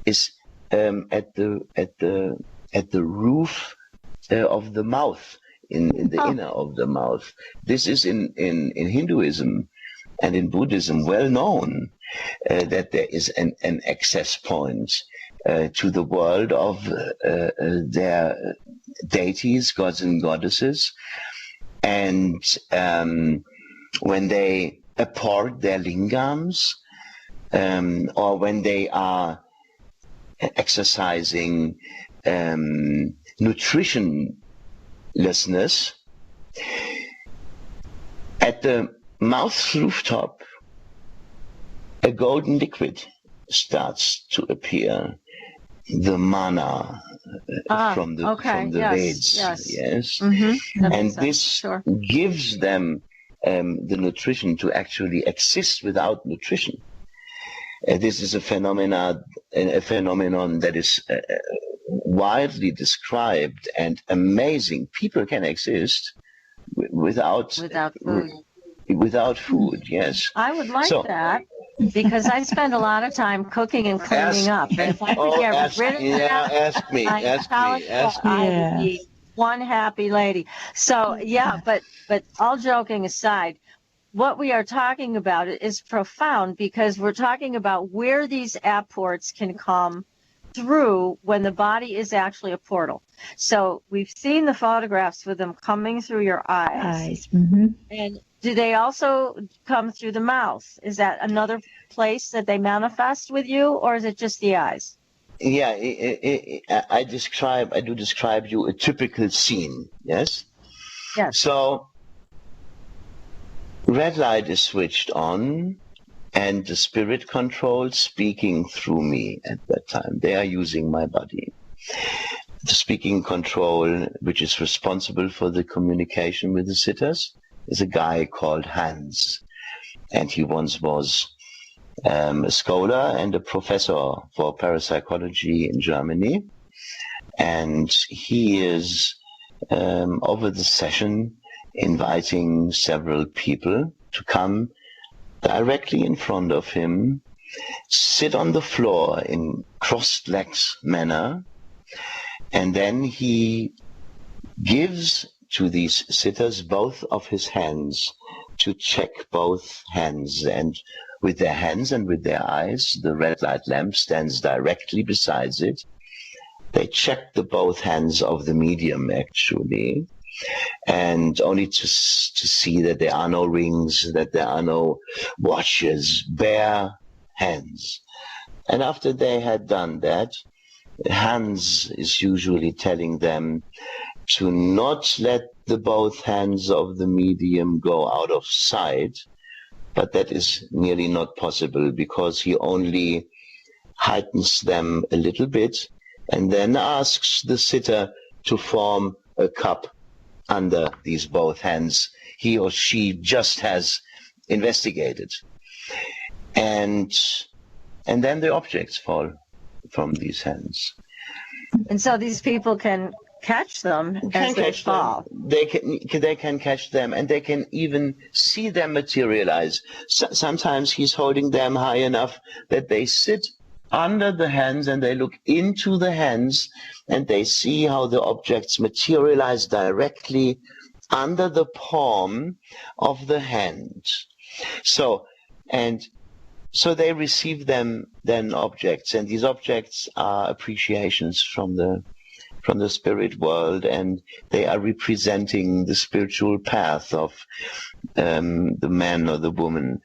is at the roof of the mouth, in the inner of the mouth. This is in Hinduism and in Buddhism well known, that there is an access point to the world of their deities, gods and goddesses. And when they apport their lingams, or when they are exercising nutritionlessness, at the mouth rooftop, a golden liquid starts to appear, the mana from the Veds. Yes. Mm-hmm. And this gives them the nutrition to actually exist without nutrition. This is a phenomenon that is widely described and amazing. People can exist without food. Without food, yes. I would like that, because I spend a lot of time cooking and cleaning up. And if I could get rid of that, ask me. I would be one happy lady. So, but all joking aside, what we are talking about is profound, because we're talking about where these apports can come through when the body is actually a portal. So we've seen the photographs with them coming through your eyes. Mm-hmm. And do they also come through the mouth? Is that another place that they manifest with you, or is it just the eyes? Yeah, I do describe you a typical scene, yes? Yes. So red light is switched on, and the spirit control speaking through me at that time. They are using my body. The speaking control, which is responsible for the communication with the sitters, is a guy called Hans. And he once was a scholar and a professor for parapsychology in Germany. And he is, over the session, inviting several people to come directly in front of him, sit on the floor in crossed legs manner, and then he gives to these sitters both of his hands to check both hands. And with their hands and with their eyes, the red light lamp stands directly beside it. They check the both hands of the medium, actually, and only to see that there are no rings, that there are no watches, bare hands. And after they had done that, Hans is usually telling them to not let the both hands of the medium go out of sight, but that is nearly not possible because he only heightens them a little bit and then asks the sitter to form a cup under these both hands he or she just has investigated. And then the objects fall from these hands. And so these people can catch them as they fall. They can catch them, and they can even see them materialize. Sometimes he's holding them high enough that they sit under the hands and they look into the hands and they see how the objects materialize directly under the palm of the hand. So they receive them then objects, and these objects are appreciations from the spirit world, and they are representing the spiritual path of the man or the woman,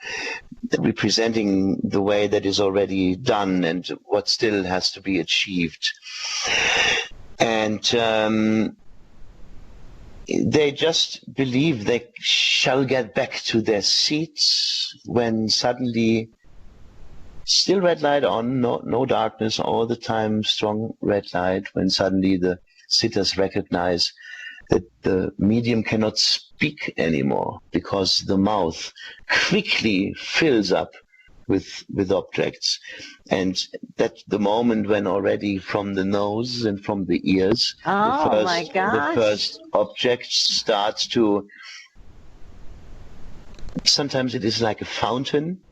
representing the way that is already done and what still has to be achieved. And they just believe they shall get back to their seats when suddenly, still red light on, no darkness all the time, strong red light, when suddenly the sitters recognize that the medium cannot speak anymore because the mouth quickly fills up with objects. And that's the moment when already from the nose and from the ears, the first object starts to, sometimes it is like a fountain.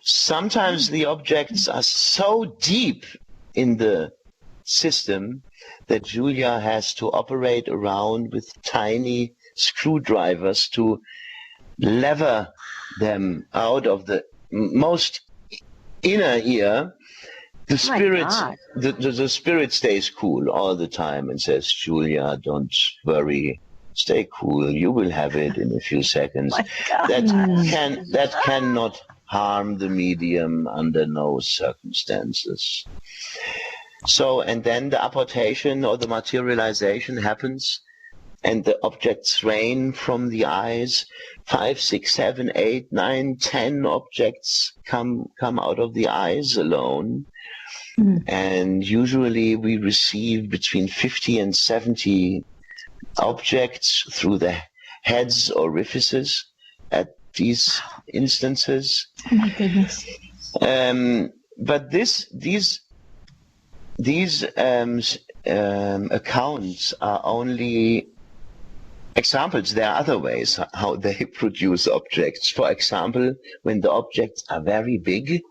Sometimes the objects are so deep in the system that Julia has to operate around with tiny screwdrivers to lever them out of the most inner ear. The spirit stays cool all the time and says, Julia, don't worry, stay cool, you will have it in a few seconds. That cannot harm the medium under no circumstances. So, and then the apportation or the materialization happens, and the objects rain from the eyes. 5, 6, 7, 8, 9, 10 objects come out of the eyes alone. And usually we receive between 50 and 70 objects through the heads orifices at these instances. Oh my goodness. But these accounts are only examples. There are other ways how they produce objects. For example, when the objects are very big,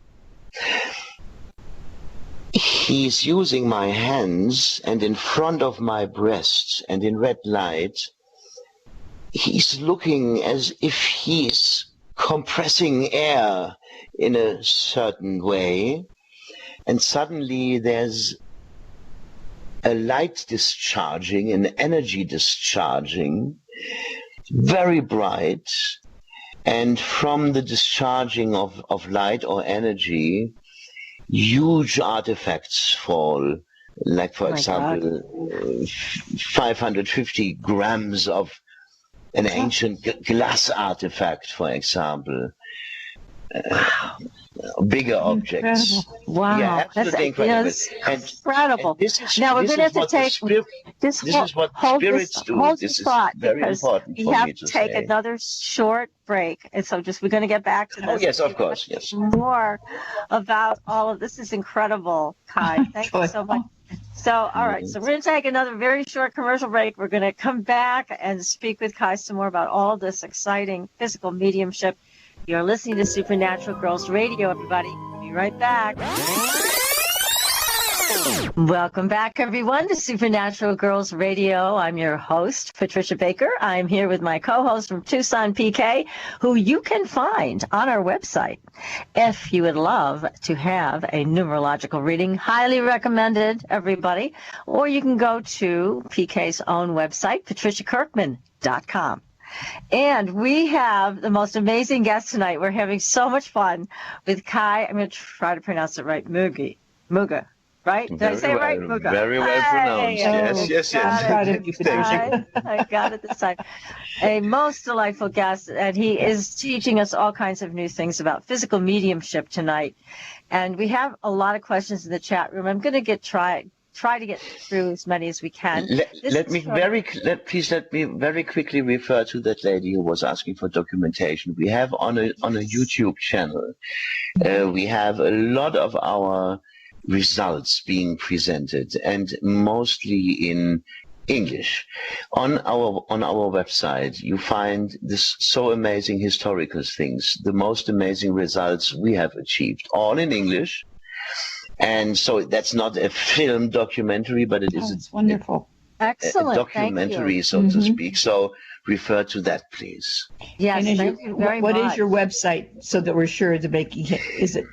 he's using my hands, and in front of my breast and in red light, he's looking as if he's compressing air in a certain way, and suddenly there's a light discharging, an energy discharging, very bright, and from the discharging of light or energy, huge artifacts fall, like, for example, 550 grams of an ancient glass artifact, for example. bigger objects. Incredible. Wow. Yeah, absolutely incredible. Incredible. And this is, now we're going to have to take this is what spirits do. Hold this this is thought, very because important we for have me to to take say. another short break, and so we're going to get back to this. Oh yes, of course, yes. More about all of this is incredible, Kai. Thank you so much. So, all right. So we're going to take another very short commercial break. We're going to come back and speak with Kai some more about all this exciting physical mediumship. You're listening to Supernatural Girls Radio, everybody. We'll be right back. Welcome back, everyone, to Supernatural Girls Radio. I'm your host, Patricia Baker. I'm here with my co-host from Tucson, PK, who you can find on our website. If you would love to have a numerological reading, highly recommended, everybody. Or you can go to PK's own website, patriciakirkman.com. And we have the most amazing guest tonight. We're having so much fun with Kai. I'm going to try to pronounce it right. Muegge. Right? Did I say it right? Muegge. Very well pronounced. Yes. I got it this time. A most delightful guest, and he is teaching us all kinds of new things about physical mediumship tonight. And we have a lot of questions in the chat room. I'm going to try to get through as many as we can. Please let me very quickly refer to that lady who was asking for documentation. We have on a YouTube channel, we have a lot of our results being presented, and mostly in English. On our website, you find this so amazing historical things, the most amazing results we have achieved, all in English. And so that's not a film documentary, but it is wonderful. Excellent. A documentary, so to speak. So refer to that, please. Yes, and thank you very much. What is your website, so that we're sure to make is it?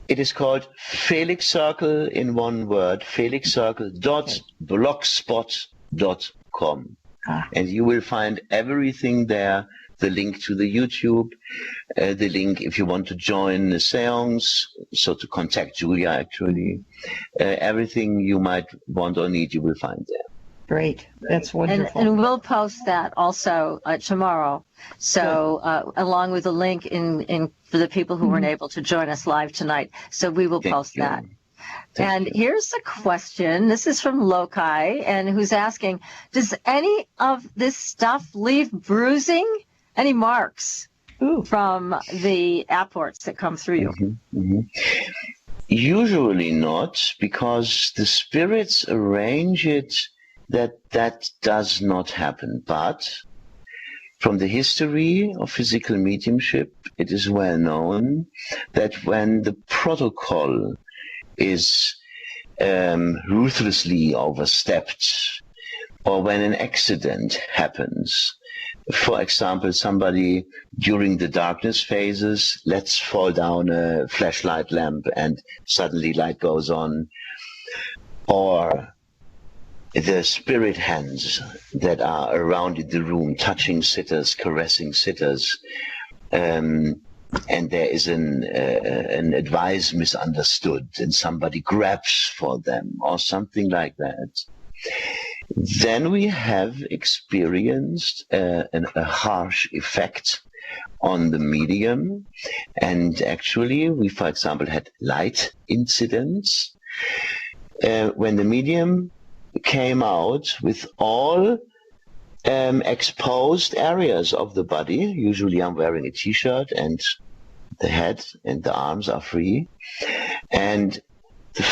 It is called Felix Circle, in one word, felixcircle.blogspot.com. And you will find everything there, the link to the YouTube, the link if you want to join the seance, so to contact Julia actually. Everything you might want or need, you will find there. Great. That's wonderful. And we'll post that also tomorrow. So along with a link in for the people who weren't able to join us live tonight. So we will post that. And here's a question. This is from Lokai, and who's asking, does any of this stuff leave bruising? Any marks from the apports that come through you? Usually not, because the spirits arrange it that does not happen. But from the history of physical mediumship, it is well known that when the protocol is ruthlessly overstepped, or when an accident happens, for example, somebody during the darkness phases lets fall down a flashlight lamp and suddenly light goes on, or the spirit hands that are around in the room touching sitters, caressing sitters, and there is an advice misunderstood and somebody grabs for them or something like that, then we have experienced a harsh effect on the medium. And actually, we, for example, had light incidents when the medium came out with all exposed areas of the body. Usually I'm wearing a t-shirt and the head and the arms are free. And the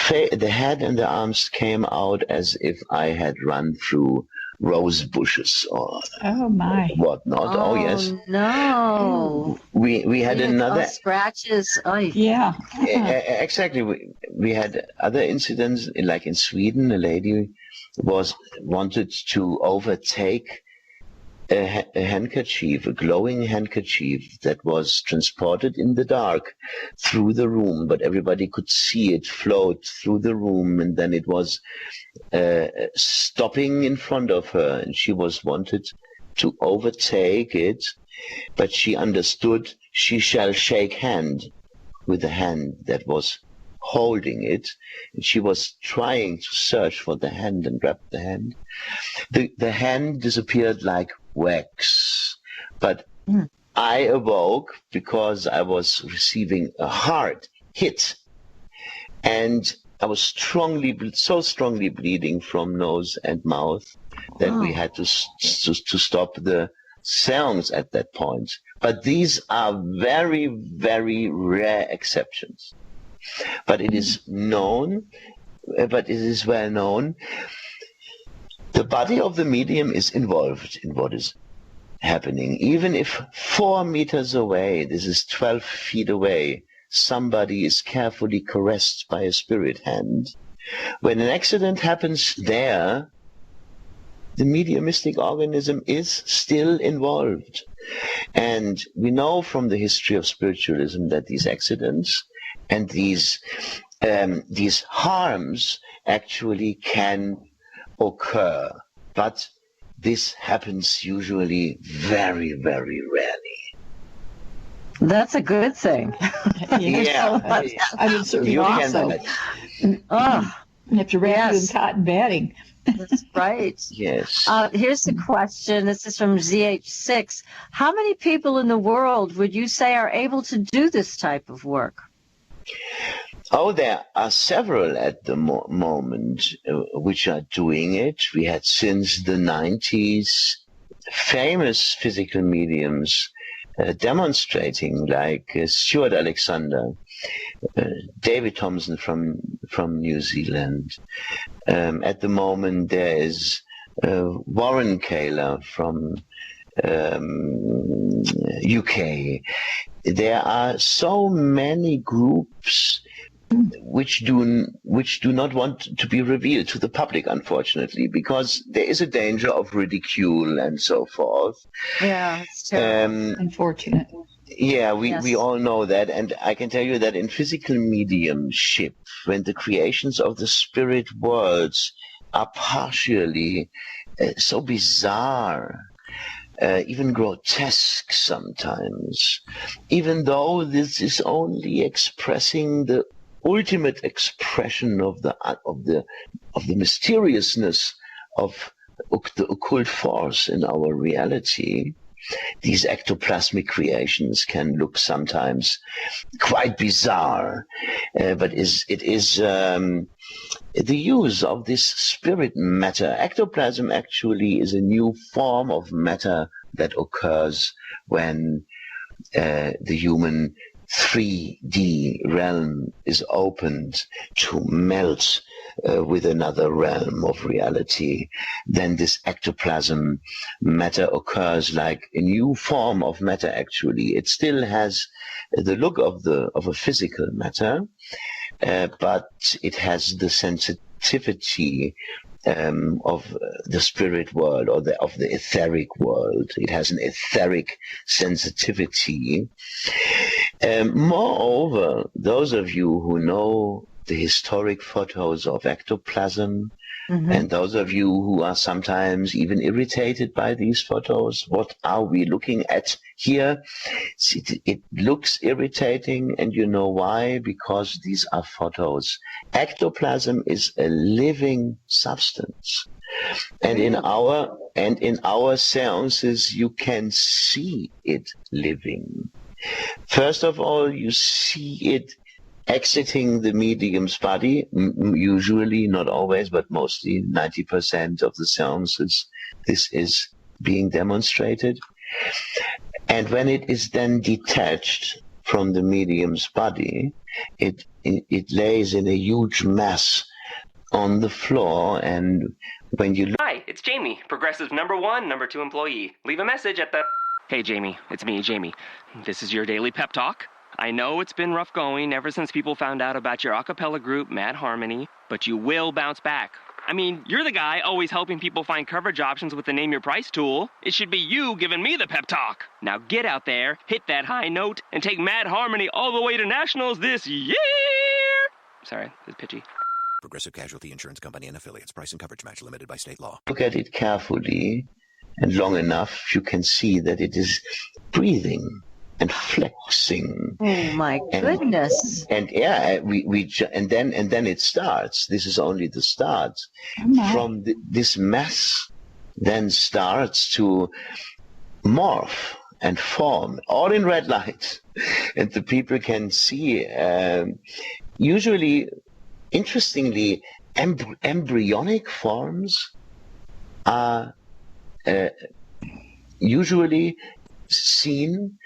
head and the arms came out as if I had run through rose bushes or whatnot. Oh yes. No. We had another scratches. Yeah. Exactly. We had other incidents, like in Sweden, a lady wanted to overtake a handkerchief, a glowing handkerchief that was transported in the dark through the room, but everybody could see it float through the room, and then it was stopping in front of her, and she wanted to overtake it, but she understood she shall shake hand with the hand that was holding it, and she was trying to search for the hand and grab the hand. The hand disappeared like wax, but I awoke because I was receiving a hard hit, and I was so strongly bleeding from nose and mouth that we had to stop the sounds at that point. But these are very, very rare exceptions. But it is known, but it is well known. The body of the medium is involved in what is happening. Even if 4 meters away, this is 12 feet away, somebody is carefully caressed by a spirit hand. When an accident happens there, the mediumistic organism is still involved. And we know from the history of spiritualism that these accidents and these harms actually can occur. But this happens usually very, very rarely. That's a good thing. Yeah, I mean, certainly also. You have to wrap you in cotton batting. That's right. Yes. Here's the question. This is from ZH6. How many people in the world would you say are able to do this type of work? Oh, there are several at the moment which are doing it. We had since the 90s famous physical mediums demonstrating, like Stuart Alexander, David Thompson from New Zealand. At the moment, there is Warren Kaler from UK. There are so many groups which do not want to be revealed to the public, unfortunately, because there is a danger of ridicule and so forth. Yeah, it's terrible. Unfortunate. Yeah, we all know that, and I can tell you that in physical mediumship, when the creations of the spirit worlds are partially so bizarre, even grotesque sometimes, even though this is only expressing the ultimate expression of the mysteriousness of the occult force in our reality, these ectoplasmic creations can look sometimes quite bizarre, but it is the use of this spirit matter. Ectoplasm actually is a new form of matter that occurs when the human 3D realm is opened to melt with another realm of reality. Then this ectoplasm matter occurs like a new form of matter. Actually, it still has the look of a physical matter, but it has the sensitivity of the spirit world or of the etheric world. It has an etheric sensitivity. Moreover, those of you who know the historic photos of ectoplasm, and those of you who are sometimes even irritated by these photos, what are we looking at here? It looks irritating, and you know why? Because these are photos. Ectoplasm is a living substance. And in our seances, you can see it living. First of all, you see it exiting the medium's body, usually, not always, but mostly 90% of the seances, this is being demonstrated. And when it is then detached from the medium's body, it lays in a huge mass on the floor, and when you look... Hi, it's Jamie, Progressive #1, #2 employee. Leave a message at the... Hey, Jamie, it's me, Jamie. This is your daily pep talk. I know it's been rough going ever since people found out about your a cappella group, Mad Harmony, but you will bounce back. I mean, you're the guy always helping people find coverage options with the Name Your Price tool. It should be you giving me the pep talk. Now get out there, hit that high note, and take Mad Harmony all the way to nationals this year! Sorry, it's pitchy. Progressive Casualty Insurance Company and Affiliates. Price and coverage match limited by state law. Look at it carefully and long enough, you can see that it is breathing and flexing. Oh my goodness! And yeah, and then it starts. This is only the start. This mass then starts to morph and form, all in red light. And the people can see, usually, interestingly, embryonic forms are usually seen.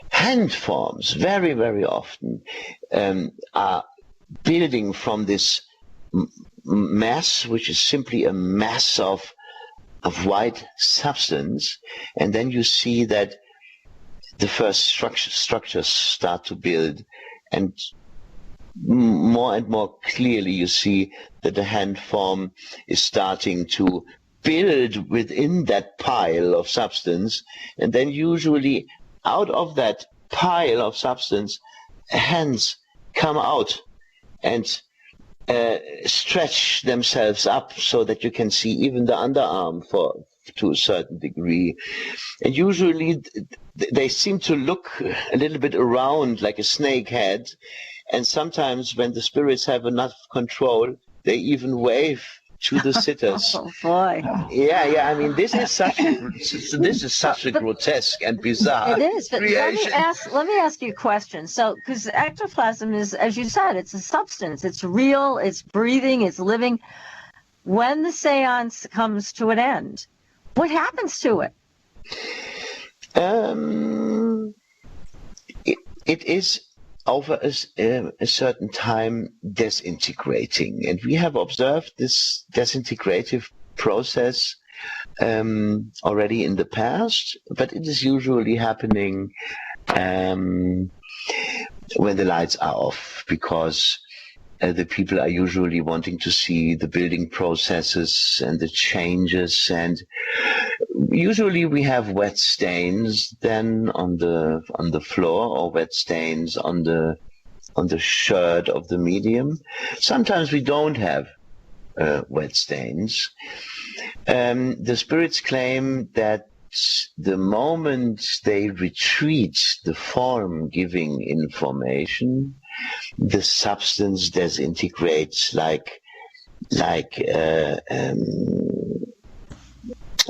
Hand forms, very, very often, are building from this mass, which is simply a mass of white substance, and then you see that the first structures start to build, and more clearly you see that the hand form is starting to build within that pile of substance, and then usually out of that pile of substance, hands come out and stretch themselves up so that you can see even the underarm to a certain degree. And usually they seem to look a little bit around like a snake head. And sometimes when the spirits have enough control, they even wave to the sitters. Oh boy! Yeah. I mean, this is such a grotesque and bizarre. It is. But creation. let me ask you a question. So, because ectoplasm is, as you said, it's a substance. It's real. It's breathing. It's living. When the seance comes to an end, what happens to it? It is over a certain time disintegrating, and we have observed this disintegrative process already in the past, but it is usually happening when the lights are off, because the people are usually wanting to see the building processes and the changes, and usually we have wet stains then on the floor, or wet stains on the shirt of the medium. Sometimes we don't have wet stains. The spirits claim that the moment they retreat the form giving information, the substance disintegrates like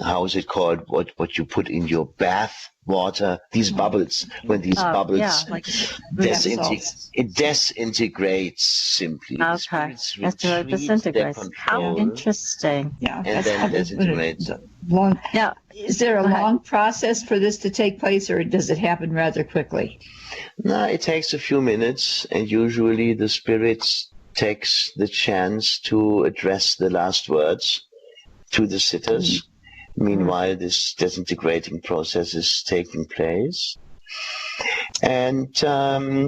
how is it called? What you put in your bath water? These bubbles. When these bubbles it disintegrates simply. Okay, that's what disintegrates. How interesting. Yeah, and then disintegrates. Now, is there a long process for this to take place, or does it happen rather quickly? No, it takes a few minutes, and usually the spirits takes the chance to address the last words to the sitters. Meanwhile, this disintegrating process is taking place. And, let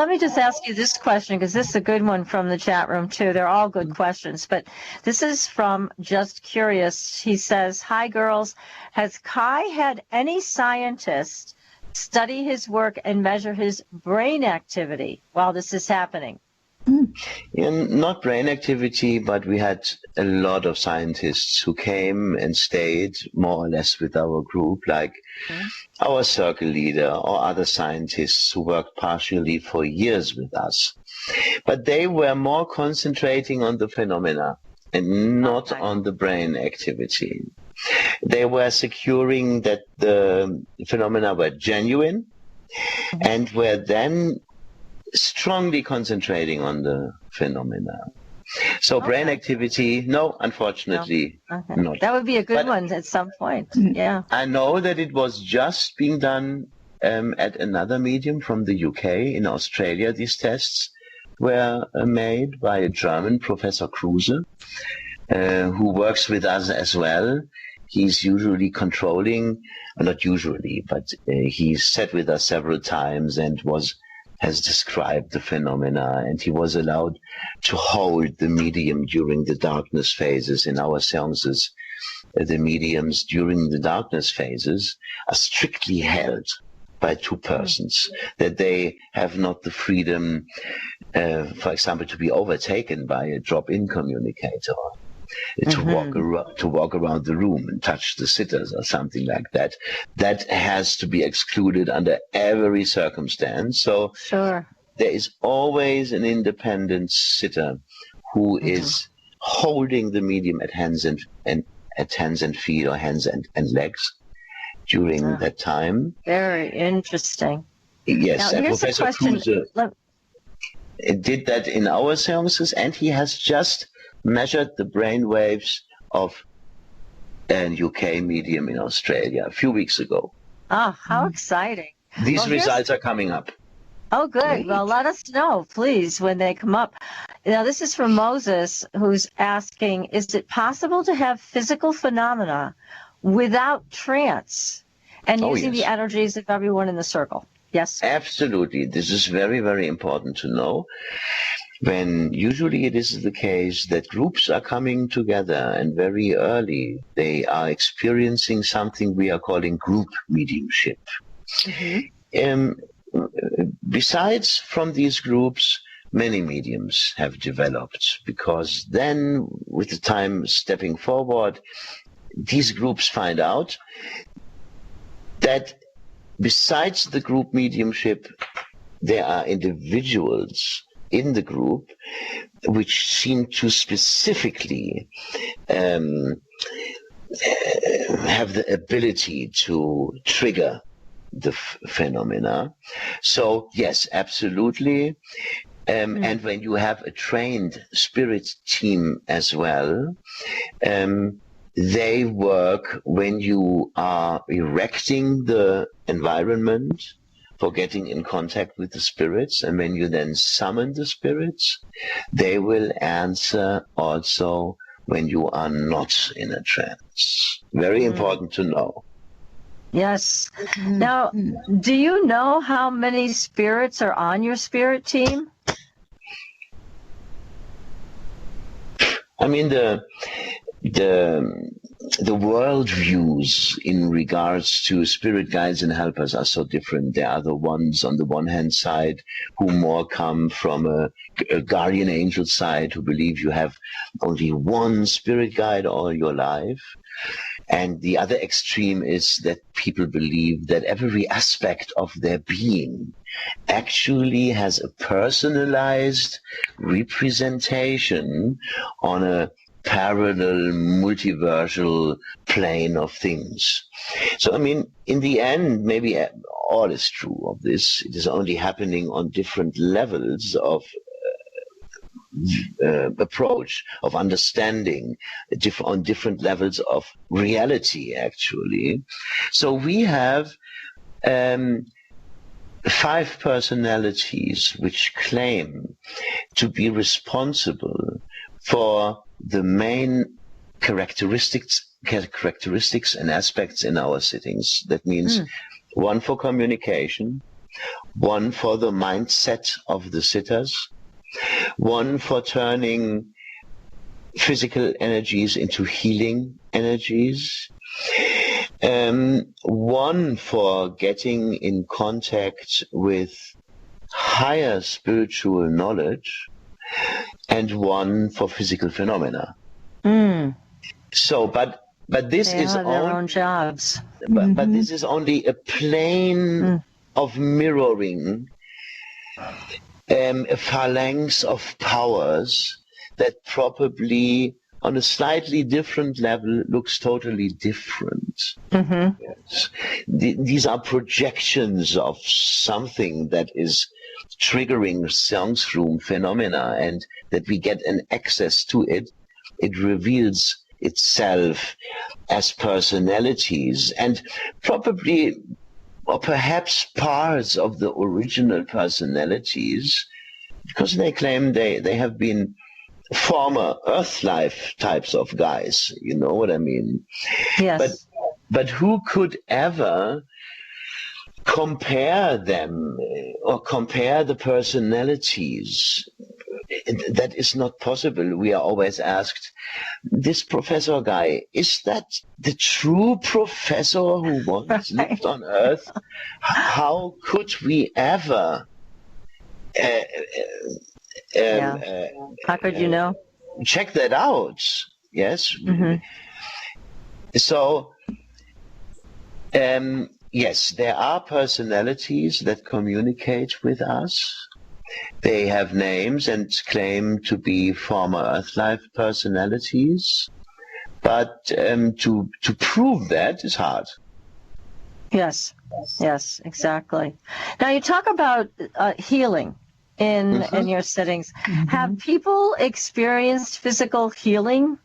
me just ask you this question, because this is a good one from the chat room, too. They're all good questions. But this is from Just Curious. He says, "Hi, girls. Has Kai had any scientist study his work and measure his brain activity while this is happening?" Yeah, not brain activity, but we had a lot of scientists who came and stayed more or less with our group, like our circle leader or other scientists who worked partially for years with us. But they were more concentrating on the phenomena and not on the brain activity. They were securing that the phenomena were genuine and were then strongly concentrating on the phenomena. So brain activity, no, unfortunately, not. That would be a good one at some point. Yeah. I know that it was just being done at another medium from the UK. In Australia, these tests were made by a German, Professor Kruse, who works with us as well. He's usually controlling, not usually, but he's sat with us several times and has described the phenomena, and he was allowed to hold the medium during the darkness phases in our seances. The mediums during the darkness phases are strictly held by two persons, that they have not the freedom, for example, to be overtaken by a drop-in communicator, to walk around the room and touch the sitters or something like that. That has to be excluded under every circumstance. So there is always an independent sitter who is holding the medium at hands and at hands and feet or hands and legs during that time. Very interesting. Yes, now, here's Professor a question. Kruse did that in our seances, and he has just measured the brain waves of an UK medium in Australia a few weeks ago. Oh, how exciting. These results are coming up. Oh, good. Well, let us know, please, when they come up. Now, this is from Moses, who's asking, is it possible to have physical phenomena without trance and using the energies of everyone in the circle? Yes? Absolutely. This is very, very important to know. When usually it is the case that groups are coming together and very early they are experiencing something we are calling group mediumship. Besides from these groups, many mediums have developed, because then with the time stepping forward, these groups find out that besides the group mediumship, there are individuals in the group which seem to specifically have the ability to trigger the phenomena. So yes, absolutely. And when you have a trained spirit team as well, they work when you are erecting the environment for getting in contact with the spirits, and when you then summon the spirits, they will answer also when you are not in a trance. Very important to know. Yes. Now, do you know how many spirits are on your spirit team? I mean, the world views in regards to spirit guides and helpers are so different. There are the ones on the one hand side who more come from a guardian angel side, who believe you have only one spirit guide all your life. And the other extreme is that people believe that every aspect of their being actually has a personalized representation on a parallel multiversal plane of things. So, I mean, in the end, maybe all is true of this. It is only happening on different levels of approach, of understanding, on different levels of reality, actually. So we have 5 personalities which claim to be responsible for the main characteristics and aspects in our sittings. That means one for communication, one for the mindset of the sitters, one for turning physical energies into healing energies, one for getting in contact with higher spiritual knowledge, and one for physical phenomena. So, but this is their own jobs. But this is only a plane of mirroring a phalanx of powers that probably on a slightly different level looks totally different. Yes. These are projections of something that is triggering seance room phenomena, and that we get an access to it. It reveals itself as personalities, and probably or perhaps parts of the original personalities, because they claim they have been former Earth life types of guys, you know what I mean? Yes. But who could ever compare them or compare the personalities? That is not possible. We are always asked, this professor guy, is that the true professor who once lived on Earth? How could we ever? How could you know? Check that out. Yes. So, yes, there are personalities that communicate with us. They have names and claim to be former Earth life personalities. But to prove that is hard. Yes, exactly. Now you talk about healing in your settings. Have people experienced physical healing?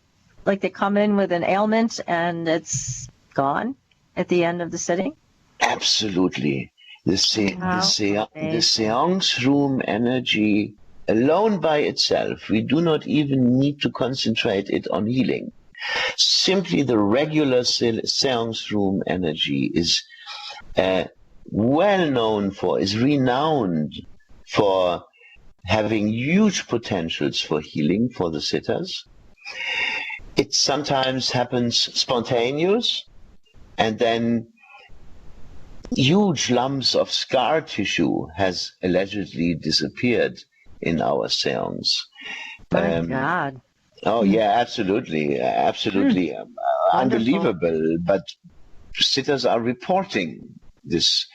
Like they come in with an ailment and it's gone at the end of the sitting? Absolutely. The seance room energy alone by itself, we do not even need to concentrate it on healing. Simply the regular seance room energy is well known for, is renowned for having huge potentials for healing for the sitters. It sometimes happens spontaneous, and then huge lumps of scar tissue has allegedly disappeared in our seance. My God. Oh, yeah, absolutely. Unbelievable. But sitters are reporting this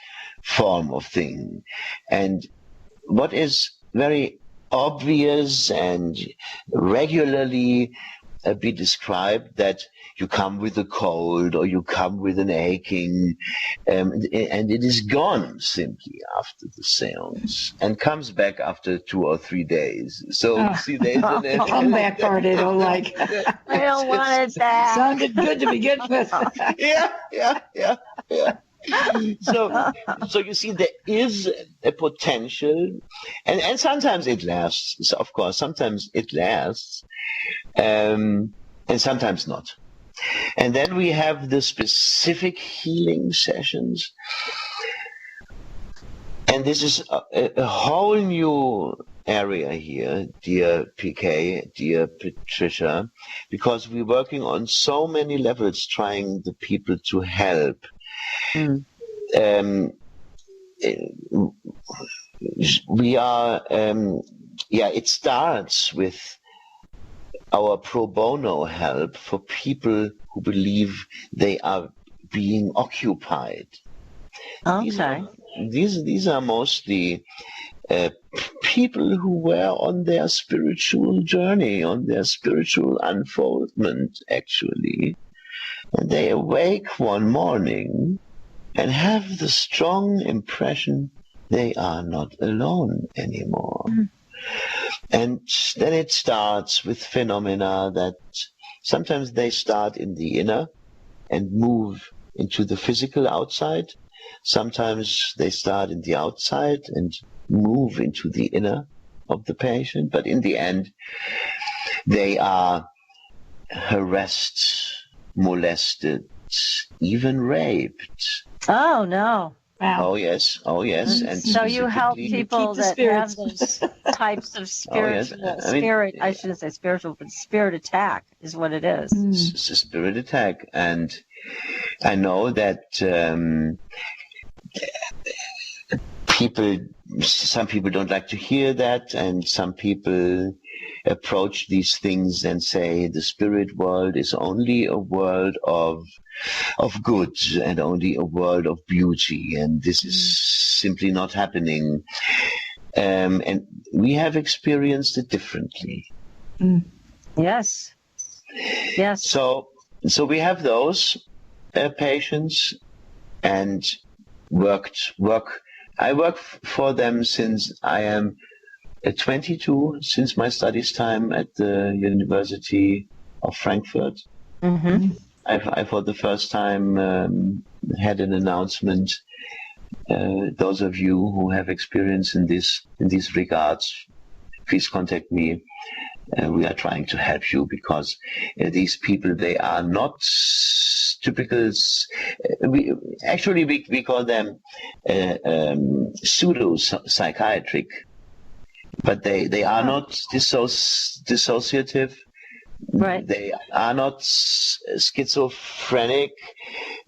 form of thing. And what is very obvious and regularly be described, that you come with a cold or you come with an aching, and it is gone simply after the seance and comes back after 2 or 3 days. So see, there's an comeback part I don't like. I don't want it back. Sounded good to begin with. Yeah. So you see, there is a potential, and sometimes it lasts. Of course, sometimes it lasts, and sometimes not. And then we have the specific healing sessions, and this is a whole new area here, dear PK, dear Patricia, because we're working on so many levels, trying the people to help. We are, it starts with our pro bono help for people who believe they are being occupied. Okay. These are mostly people who were on their spiritual journey, on their spiritual unfoldment, actually. And they awake one morning and have the strong impression they are not alone anymore. And then it starts with phenomena that sometimes they start in the inner and move into the physical outside. Sometimes they start in the outside and move into the inner of the patient. But in the end, they are harassed, molested, even raped. Oh, no. Wow. Oh, yes. And so you help people that have spirits. those types of spiritual, I shouldn't say spiritual, but spirit attack is what it is. It's a spirit attack. And I know that some people don't like to hear that, and some people approach these things and say the spirit world is only a world of good and only a world of beauty, and this is simply not happening. And we have experienced it differently. Yes. So we have those patients, and I work for them since I am 22, since my studies time at the University of Frankfurt. I for the first time had an announcement. Those of you who have experience in these regards, please contact me. We are trying to help you, because these people, they are not typical. We call them pseudo-psychiatric, but they are not dissociative. Right. They are not schizophrenic.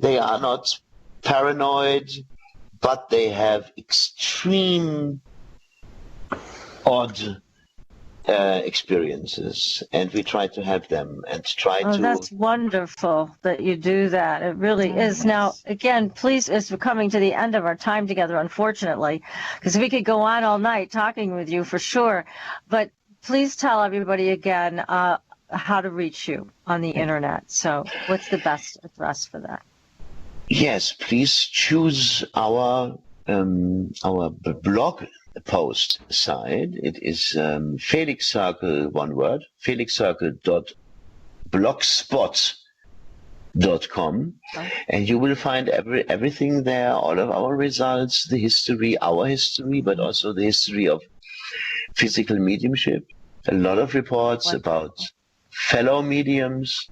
They are not paranoid, but they have extreme odd experiences, and we try to help them and try to. That's wonderful that you do that. It really is. Now, again, please, as we're coming to the end of our time together, unfortunately, because we could go on all night talking with you for sure, but please tell everybody again how to reach you on the internet. So what's the best address for that? Yes, please choose our blog post site. It is Felix Circle, one word, felixcircle.blogspot.com, and you will find everything there, all of our results, the history, our history, but also the history of physical mediumship, a lot of reports about fellow mediums,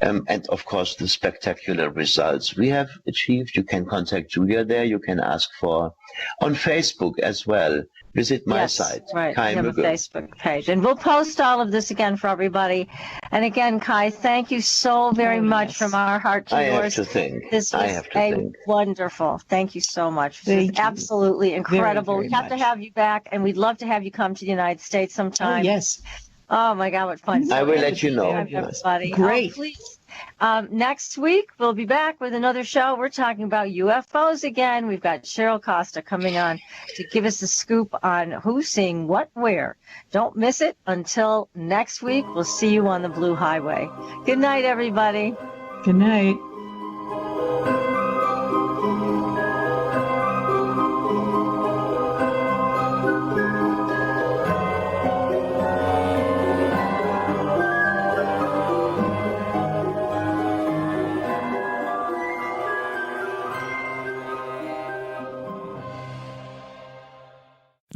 and of course the spectacular results we have achieved. You can contact Julia there. You can ask for on Facebook as well. Visit my site, right. Kai We have Muegge. a Facebook page, and we'll post all of this again for everybody. And again, Kai, thank you so very much from our heart to yours. Have to think. This was wonderful. Thank you so much. This was absolutely incredible. Very, We have to have you back, and we'd love to have you come to the United States sometime. Oh, yes. Oh my God, what fun! I will let you know. Everybody. Great. Please. Next week, we'll be back with another show. We're talking about UFOs again. We've got Cheryl Costa coming on to give us a scoop on who's seeing what where. Don't miss it. Until next week, we'll see you on the Blue Highway. Good night, everybody. Good night.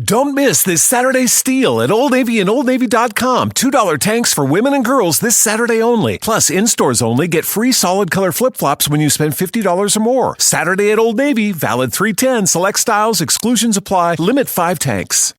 Don't miss this Saturday's steal at Old Navy and OldNavy.com. $2 tanks for women and girls this Saturday only. Plus, in-stores only, get free solid color flip-flops when you spend $50 or more. Saturday at Old Navy, valid 3/10, select styles, exclusions apply, limit 5 tanks.